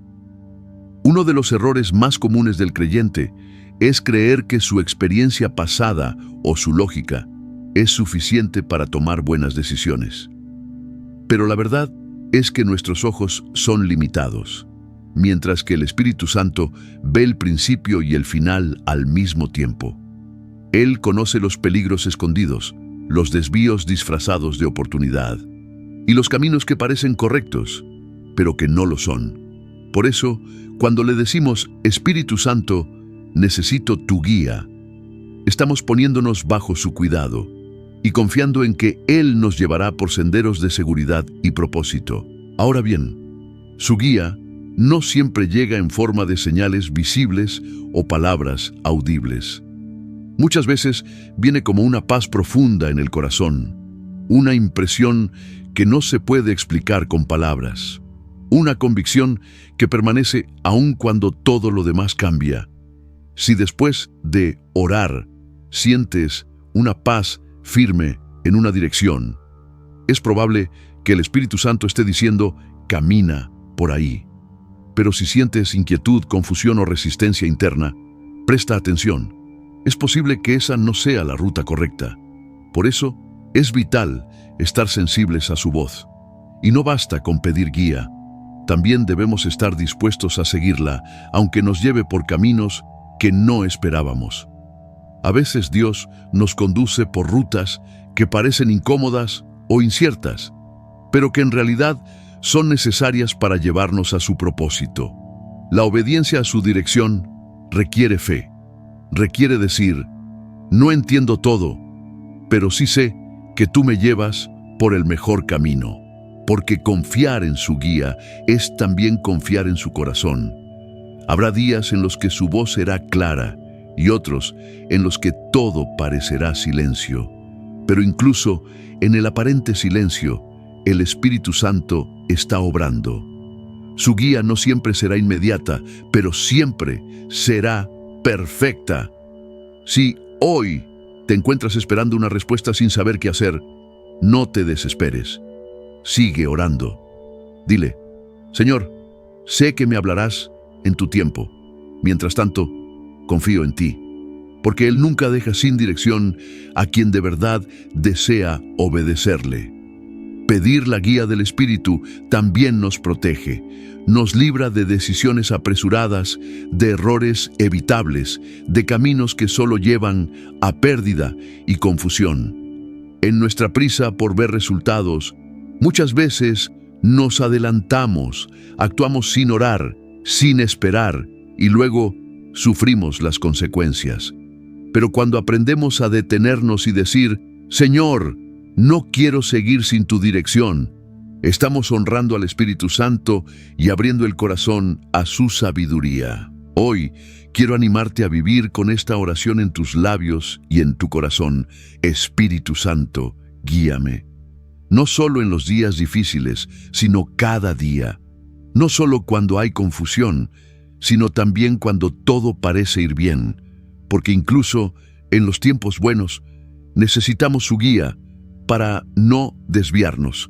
S1: Uno de los errores más comunes del creyente es creer que su experiencia pasada o su lógica es suficiente para tomar buenas decisiones. Pero la verdad es que nuestros ojos son limitados, mientras que el Espíritu Santo ve el principio y el final al mismo tiempo. Él conoce los peligros escondidos, los desvíos disfrazados de oportunidad, y los caminos que parecen correctos, pero que no lo son. Por eso, cuando le decimos: «Espíritu Santo, necesito tu guía», estamos poniéndonos bajo su cuidado y confiando en que Él nos llevará por senderos de seguridad y propósito. Ahora bien, su guía no siempre llega en forma de señales visibles o palabras audibles. Muchas veces viene como una paz profunda en el corazón, una impresión que no se puede explicar con palabras, una convicción que permanece aun cuando todo lo demás cambia. Si después de orar sientes una paz firme en una dirección, es probable que el Espíritu Santo esté diciendo: «Camina por ahí». Pero si sientes inquietud, confusión o resistencia interna, presta atención. Es posible que esa no sea la ruta correcta. Por eso, es vital estar sensibles a su voz. Y no basta con pedir guía. También debemos estar dispuestos a seguirla, aunque nos lleve por caminos que no esperábamos. A veces Dios nos conduce por rutas que parecen incómodas o inciertas, pero que en realidad son necesarias para llevarnos a su propósito. La obediencia a su dirección requiere fe. Requiere decir: «No entiendo todo, pero sí sé que tú me llevas por el mejor camino». Porque confiar en su guía es también confiar en su corazón. Habrá días en los que su voz será clara y otros en los que todo parecerá silencio. Pero incluso en el aparente silencio, el Espíritu Santo está obrando. Su guía no siempre será inmediata, pero siempre será perfecta. Si hoy te encuentras esperando una respuesta sin saber qué hacer, no te desesperes. Sigue orando. Dile: Señor, sé que me hablarás en tu tiempo. Mientras tanto, confío en ti, porque Él nunca deja sin dirección a quien de verdad desea obedecerle. Pedir la guía del Espíritu también nos protege, nos libra de decisiones apresuradas, de errores evitables, de caminos que solo llevan a pérdida y confusión. En nuestra prisa por ver resultados, muchas veces nos adelantamos, actuamos sin orar, sin esperar, y luego sufrimos las consecuencias. Pero cuando aprendemos a detenernos y decir: Señor, no quiero seguir sin tu dirección, estamos honrando al Espíritu Santo y abriendo el corazón a su sabiduría. Hoy quiero animarte a vivir con esta oración en tus labios y en tu corazón. Espíritu Santo, guíame. No solo en los días difíciles, sino cada día. No solo cuando hay confusión, sino también cuando todo parece ir bien. Porque incluso en los tiempos buenos necesitamos su guía para no desviarnos.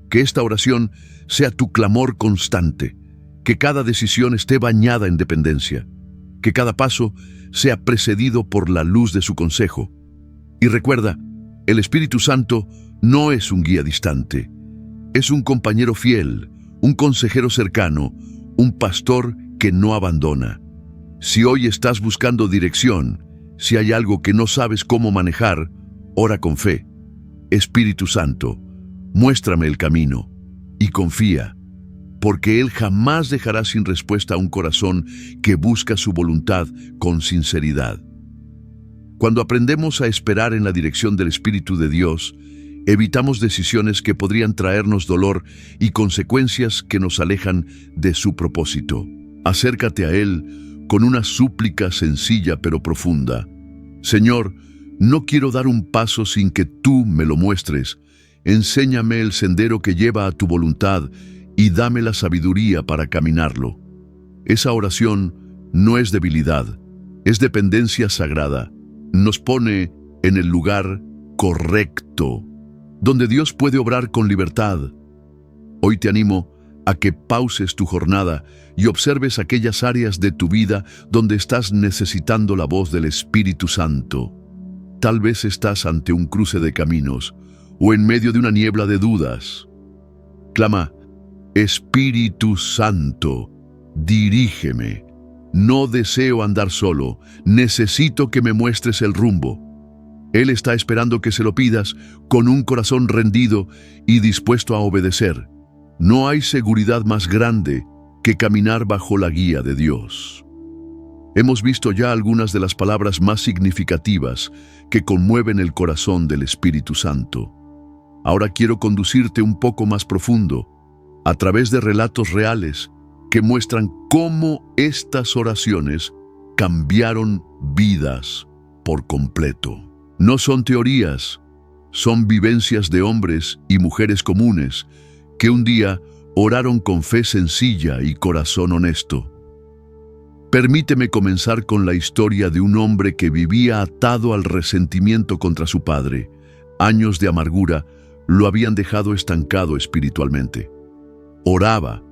S1: Que esta oración sea tu clamor constante, que cada decisión esté bañada en dependencia, que cada paso sea precedido por la luz de su consejo. Y recuerda, el Espíritu Santo no es un guía distante, es un compañero fiel, un consejero cercano, un pastor que no abandona. Si hoy estás buscando dirección, si hay algo que no sabes cómo manejar, ora con fe. Espíritu Santo, muéstrame el camino, y confía, porque Él jamás dejará sin respuesta a un corazón que busca su voluntad con sinceridad. Cuando aprendemos a esperar en la dirección del Espíritu de Dios, evitamos decisiones que podrían traernos dolor y consecuencias que nos alejan de su propósito. Acércate a Él con una súplica sencilla pero profunda. Señor, no quiero dar un paso sin que tú me lo muestres. Enséñame el sendero que lleva a tu voluntad y dame la sabiduría para caminarlo. Esa oración no es debilidad, es dependencia sagrada. Nos pone en el lugar correcto, donde Dios puede obrar con libertad. Hoy te animo a que pauses tu jornada y observes aquellas áreas de tu vida donde estás necesitando la voz del Espíritu Santo. Tal vez estás ante un cruce de caminos o en medio de una niebla de dudas. Clama: Espíritu Santo, dirígeme. No deseo andar solo, necesito que me muestres el rumbo. Él está esperando que se lo pidas con un corazón rendido y dispuesto a obedecer. No hay seguridad más grande que caminar bajo la guía de Dios. Hemos visto ya algunas de las palabras más significativas que conmueven el corazón del Espíritu Santo. Ahora quiero conducirte un poco más profundo, a través de relatos reales que muestran cómo estas oraciones cambiaron vidas por completo. No son teorías, son vivencias de hombres y mujeres comunes que un día oraron con fe sencilla y corazón honesto. Permíteme comenzar con la historia de un hombre que vivía atado al resentimiento contra su padre. Años de amargura lo habían dejado estancado espiritualmente. Oraba,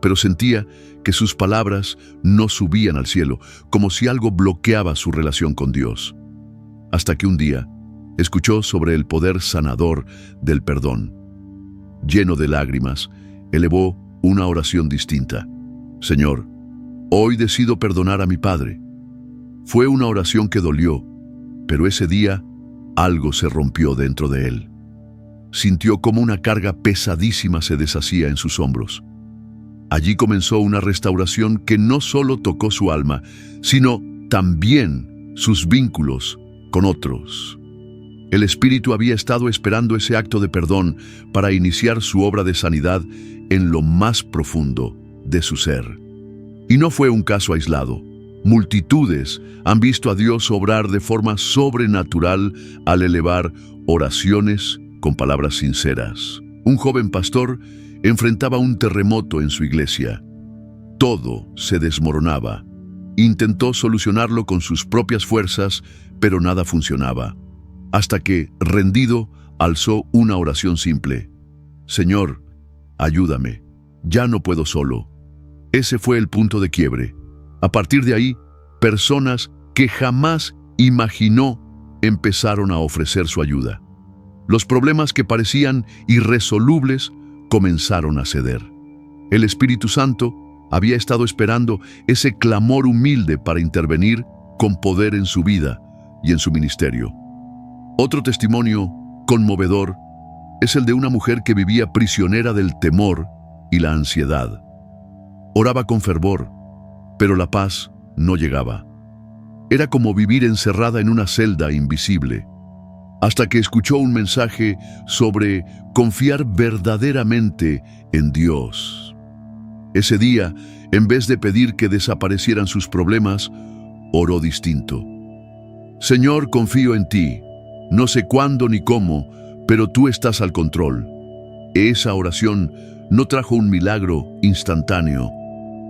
S1: pero sentía que sus palabras no subían al cielo, como si algo bloqueaba su relación con Dios. Hasta que un día escuchó sobre el poder sanador del perdón. Lleno de lágrimas, elevó una oración distinta. Señor, hoy decido perdonar a mi padre. Fue una oración que dolió, pero ese día algo se rompió dentro de él. Sintió como una carga pesadísima se deshacía en sus hombros. Allí comenzó una restauración que no solo tocó su alma, sino también sus vínculos con otros. El Espíritu había estado esperando ese acto de perdón para iniciar su obra de sanidad en lo más profundo de su ser. Y no fue un caso aislado. Multitudes han visto a Dios obrar de forma sobrenatural al elevar oraciones con palabras sinceras. Un joven pastor enfrentaba un terremoto en su iglesia. Todo se desmoronaba. Intentó solucionarlo con sus propias fuerzas, pero nada funcionaba. Hasta que, rendido, alzó una oración simple. Señor, ayúdame. Ya no puedo solo. Ese fue el punto de quiebre. A partir de ahí, personas que jamás imaginó empezaron a ofrecer su ayuda. Los problemas que parecían irresolubles comenzaron a ceder. El Espíritu Santo había estado esperando ese clamor humilde para intervenir con poder en su vida y en su ministerio. Otro testimonio conmovedor es el de una mujer que vivía prisionera del temor y la ansiedad. Oraba con fervor, pero la paz no llegaba. Era como vivir encerrada en una celda invisible, hasta que escuchó un mensaje sobre confiar verdaderamente en Dios. Ese día, en vez de pedir que desaparecieran sus problemas, oró distinto. Señor, confío en ti. No sé cuándo ni cómo, pero tú estás al control. Esa oración no trajo un milagro instantáneo,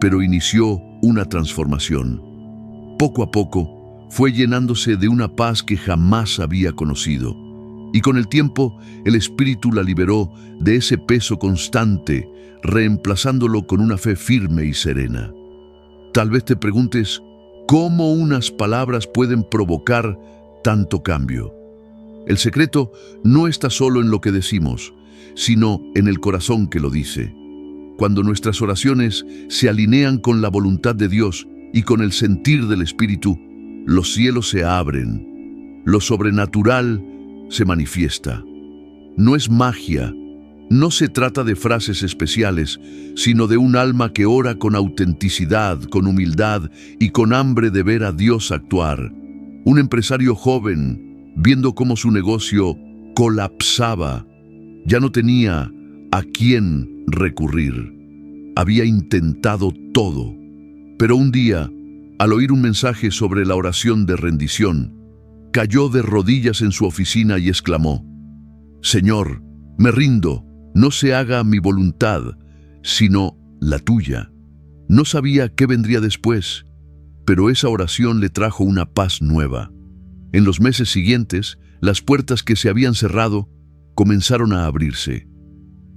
S1: pero inició una transformación. Poco a poco, fue llenándose de una paz que jamás había conocido. Y con el tiempo, el Espíritu la liberó de ese peso constante, reemplazándolo con una fe firme y serena. Tal vez te preguntes, ¿cómo unas palabras pueden provocar tanto cambio? El secreto no está solo en lo que decimos, sino en el corazón que lo dice. Cuando nuestras oraciones se alinean con la voluntad de Dios y con el sentir del Espíritu, los cielos se abren, lo sobrenatural se manifiesta. No es magia, no se trata de frases especiales, sino de un alma que ora con autenticidad, con humildad y con hambre de ver a Dios actuar. Un empresario joven, viendo cómo su negocio colapsaba, ya no tenía a quién recurrir. Había intentado todo, pero un día, al oír un mensaje sobre la oración de rendición, cayó de rodillas en su oficina y exclamó: Señor, me rindo, no se haga mi voluntad, sino la tuya. No sabía qué vendría después, pero esa oración le trajo una paz nueva. En los meses siguientes, las puertas que se habían cerrado comenzaron a abrirse.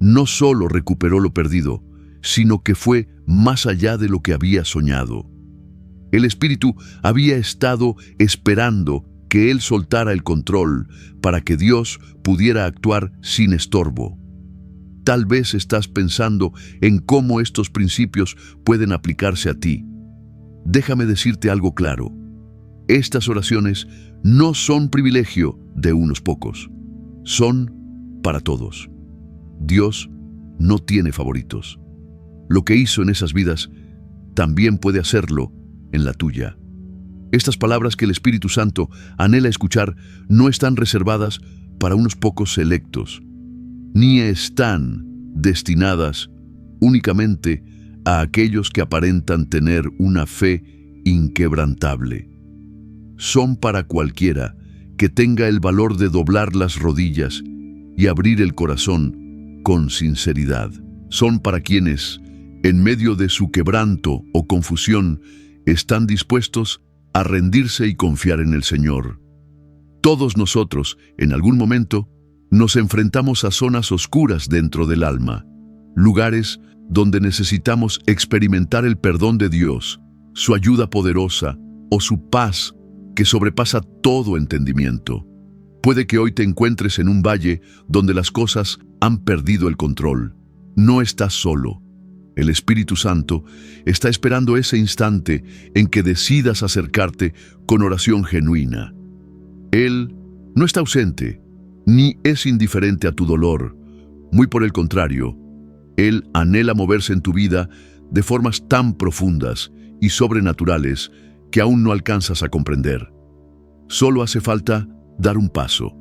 S1: No solo recuperó lo perdido, sino que fue más allá de lo que había soñado. El Espíritu había estado esperando que él soltara el control para que Dios pudiera actuar sin estorbo. Tal vez estás pensando en cómo estos principios pueden aplicarse a ti. Déjame decirte algo claro. Estas oraciones no son privilegio de unos pocos. Son para todos. Dios no tiene favoritos. Lo que hizo en esas vidas también puede hacerlo en la tuya. Estas palabras que el Espíritu Santo anhela escuchar no están reservadas para unos pocos selectos, ni están destinadas únicamente a aquellos que aparentan tener una fe inquebrantable. Son para cualquiera que tenga el valor de doblar las rodillas y abrir el corazón con sinceridad. Son para quienes, en medio de su quebranto o confusión, están dispuestos a rendirse y confiar en el Señor. Todos nosotros, en algún momento, nos enfrentamos a zonas oscuras dentro del alma, lugares donde necesitamos experimentar el perdón de Dios, su ayuda poderosa o su paz que sobrepasa todo entendimiento. Puede que hoy te encuentres en un valle donde las cosas han perdido el control. No estás solo. El Espíritu Santo está esperando ese instante en que decidas acercarte con oración genuina. Él no está ausente, ni es indiferente a tu dolor. Muy por el contrario, Él anhela moverse en tu vida de formas tan profundas y sobrenaturales que aún no alcanzas a comprender. Solo hace falta dar un paso.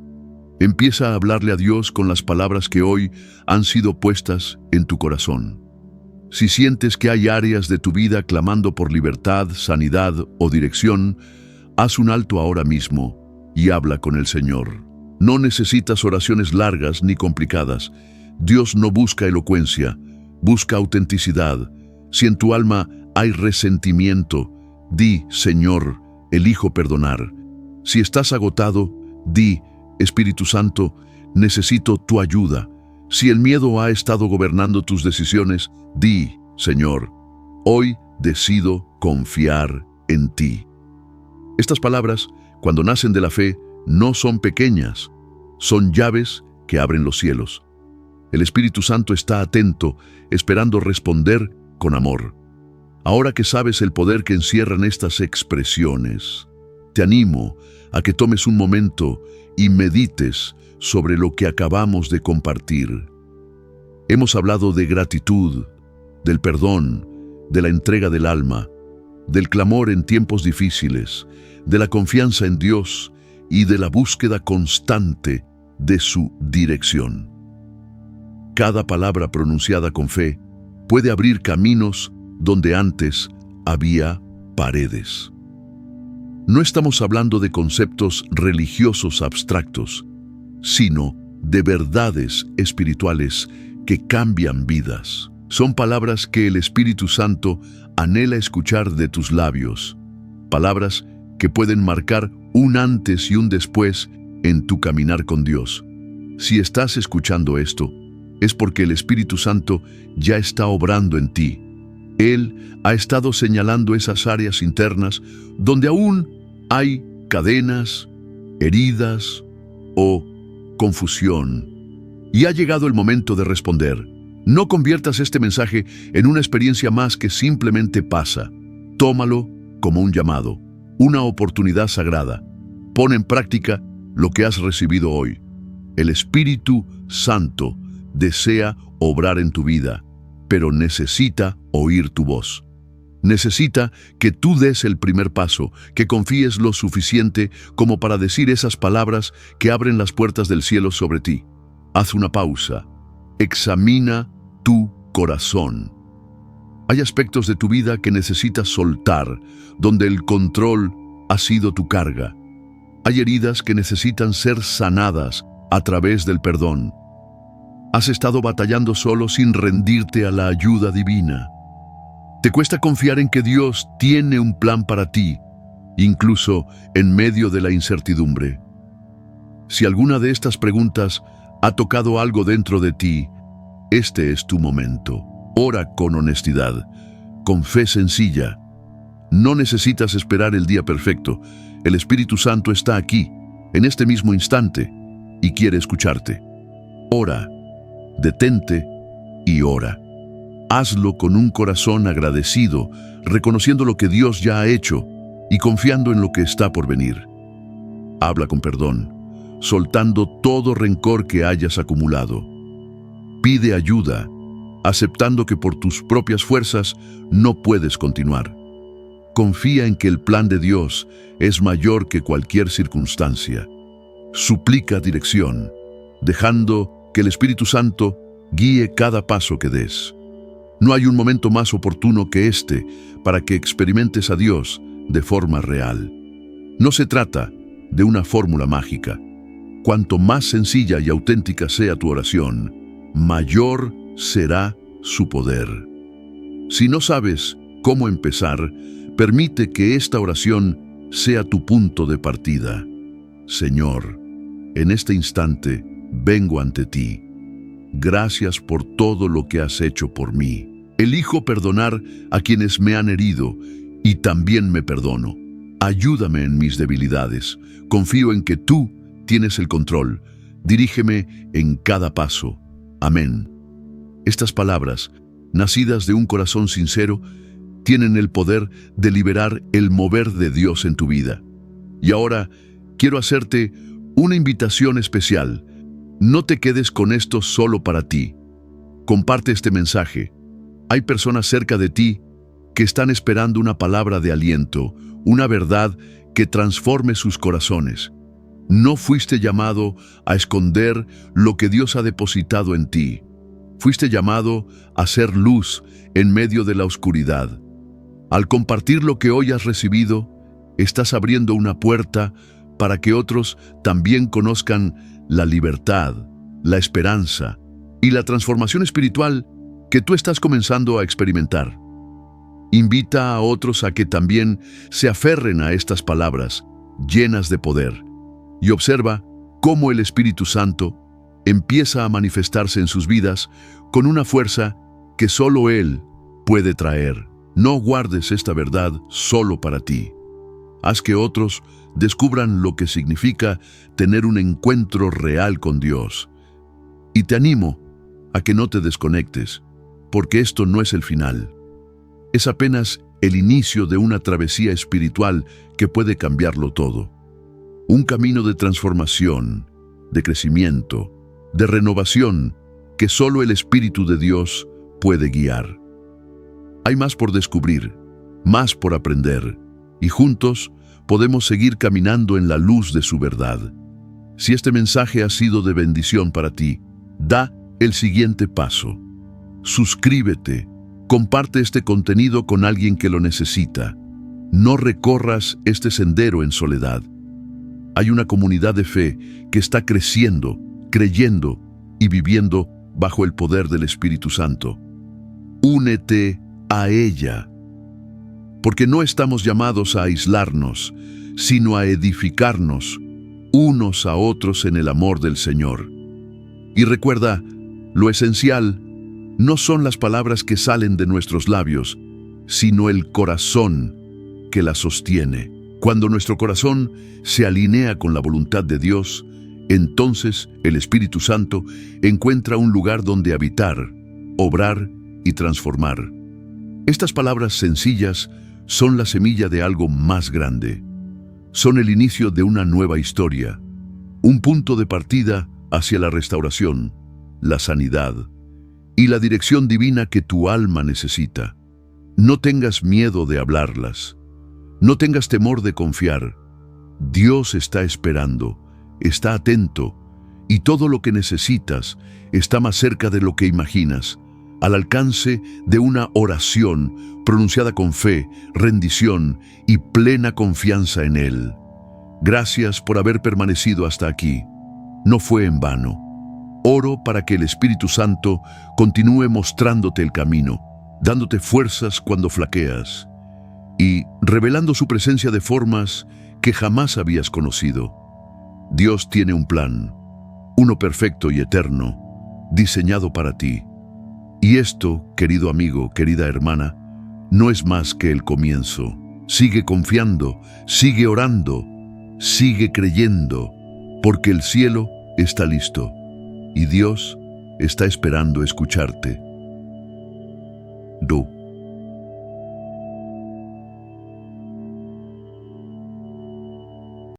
S1: Empieza a hablarle a Dios con las palabras que hoy han sido puestas en tu corazón. Si sientes que hay áreas de tu vida clamando por libertad, sanidad o dirección, haz un alto ahora mismo y habla con el Señor. No necesitas oraciones largas ni complicadas. Dios no busca elocuencia, Busca autenticidad. Si en tu alma hay resentimiento, di, Señor, elijo perdonar. Si estás agotado, di, Espíritu Santo, necesito tu ayuda. Si el miedo ha estado gobernando tus decisiones, di, Señor, hoy decido confiar en ti. Estas palabras, cuando nacen de la fe, no son pequeñas, son llaves que abren los cielos. El Espíritu Santo está atento, esperando responder con amor. Ahora que sabes el poder que encierran estas expresiones, te animo a que tomes un momento y medites sobre lo que acabamos de compartir. Hemos hablado de gratitud, del perdón, de la entrega del alma, del clamor en tiempos difíciles, de la confianza en Dios y de la búsqueda constante de su dirección. Cada palabra pronunciada con fe puede abrir caminos donde antes había paredes. No estamos hablando de conceptos religiosos abstractos, sino de verdades espirituales que cambian vidas. Son palabras que el Espíritu Santo anhela escuchar de tus labios, palabras que pueden marcar un antes y un después en tu caminar con Dios. Si estás escuchando esto, es porque el Espíritu Santo ya está obrando en ti. Él ha estado señalando esas áreas internas donde aún hay cadenas, heridas o confusión. Y ha llegado el momento de responder. No conviertas este mensaje en una experiencia más que simplemente pasa. Tómalo como un llamado, una oportunidad sagrada. Pon en práctica lo que has recibido hoy. El Espíritu Santo desea obrar en tu vida, pero necesita oír tu voz. Necesita que tú des el primer paso, que confíes lo suficiente como para decir esas palabras que abren las puertas del cielo sobre ti. Haz una pausa. Examina tu corazón. Hay aspectos de tu vida que necesitas soltar, donde el control ha sido tu carga. Hay heridas que necesitan ser sanadas a través del perdón. Has estado batallando solo sin rendirte a la ayuda divina. Te cuesta confiar en que Dios tiene un plan para ti, incluso en medio de la incertidumbre. Si alguna de estas preguntas ha tocado algo dentro de ti, este es tu momento. Ora con honestidad, con fe sencilla. No necesitas esperar el día perfecto. El Espíritu Santo está aquí, en este mismo instante, y quiere escucharte. Ora, detente y ora. Hazlo con un corazón agradecido, reconociendo lo que Dios ya ha hecho y confiando en lo que está por venir. Habla con perdón, soltando todo rencor que hayas acumulado. Pide ayuda, aceptando que por tus propias fuerzas no puedes continuar. Confía en que el plan de Dios es mayor que cualquier circunstancia. Suplica dirección, dejando que el Espíritu Santo guíe cada paso que des. No hay un momento más oportuno que este para que experimentes a Dios de forma real. No se trata de una fórmula mágica. Cuanto más sencilla y auténtica sea tu oración, mayor será su poder. Si no sabes cómo empezar, permite que esta oración sea tu punto de partida. Señor, en este instante vengo ante ti. Gracias por todo lo que has hecho por mí. Elijo perdonar a quienes me han herido y también me perdono. Ayúdame en mis debilidades. Confío en que tú tienes el control. Dirígeme en cada paso. Amén. Estas palabras, nacidas de un corazón sincero, tienen el poder de liberar el mover de Dios en tu vida. Y ahora quiero hacerte una invitación especial. No te quedes con esto solo para ti. Comparte este mensaje. Hay personas cerca de ti que están esperando una palabra de aliento, una verdad que transforme sus corazones. No fuiste llamado a esconder lo que Dios ha depositado en ti. Fuiste llamado a ser luz en medio de la oscuridad. Al compartir lo que hoy has recibido, estás abriendo una puerta para que otros también conozcan la libertad, la esperanza y la transformación espiritual que tú estás comenzando a experimentar. Invita a otros a que también se aferren a estas palabras llenas de poder y observa cómo el Espíritu Santo empieza a manifestarse en sus vidas con una fuerza que solo Él puede traer. No guardes esta verdad solo para ti. Haz que otros descubran lo que significa tener un encuentro real con Dios. Y te animo a que no te desconectes, porque esto no es el final. Es apenas el inicio de una travesía espiritual que puede cambiarlo todo. Un camino de transformación, de crecimiento, de renovación que solo el Espíritu de Dios puede guiar. Hay más por descubrir, más por aprender, y juntos podemos seguir caminando en la luz de su verdad. Si este mensaje ha sido de bendición para ti, da el siguiente paso. Suscríbete, comparte este contenido con alguien que lo necesita. No recorras este sendero en soledad. Hay una comunidad de fe que está creciendo, creyendo y viviendo bajo el poder del Espíritu Santo. Únete a ella, porque no estamos llamados a aislarnos, sino a edificarnos unos a otros en el amor del Señor. Y recuerda, lo esencial no son las palabras que salen de nuestros labios, sino el corazón que las sostiene. Cuando nuestro corazón se alinea con la voluntad de Dios, entonces el Espíritu Santo encuentra un lugar donde habitar, obrar y transformar. Estas palabras sencillas son la semilla de algo más grande. Son el inicio de una nueva historia, un punto de partida hacia la restauración, la sanidad y la dirección divina que tu alma necesita. No tengas miedo de hablarlas. No tengas temor de confiar. Dios está esperando, está atento, y todo lo que necesitas está más cerca de lo que imaginas, al alcance de una oración pronunciada con fe, rendición y plena confianza en Él. Gracias por haber permanecido hasta aquí. No fue en vano. Oro para que el Espíritu Santo continúe mostrándote el camino, dándote fuerzas cuando flaqueas y revelando su presencia de formas que jamás habías conocido. Dios tiene un plan, uno perfecto y eterno, diseñado para ti. Y esto, querido amigo, querida hermana, no es más que el comienzo. Sigue confiando, sigue orando, sigue creyendo, porque el cielo está listo y Dios está esperando escucharte. Do.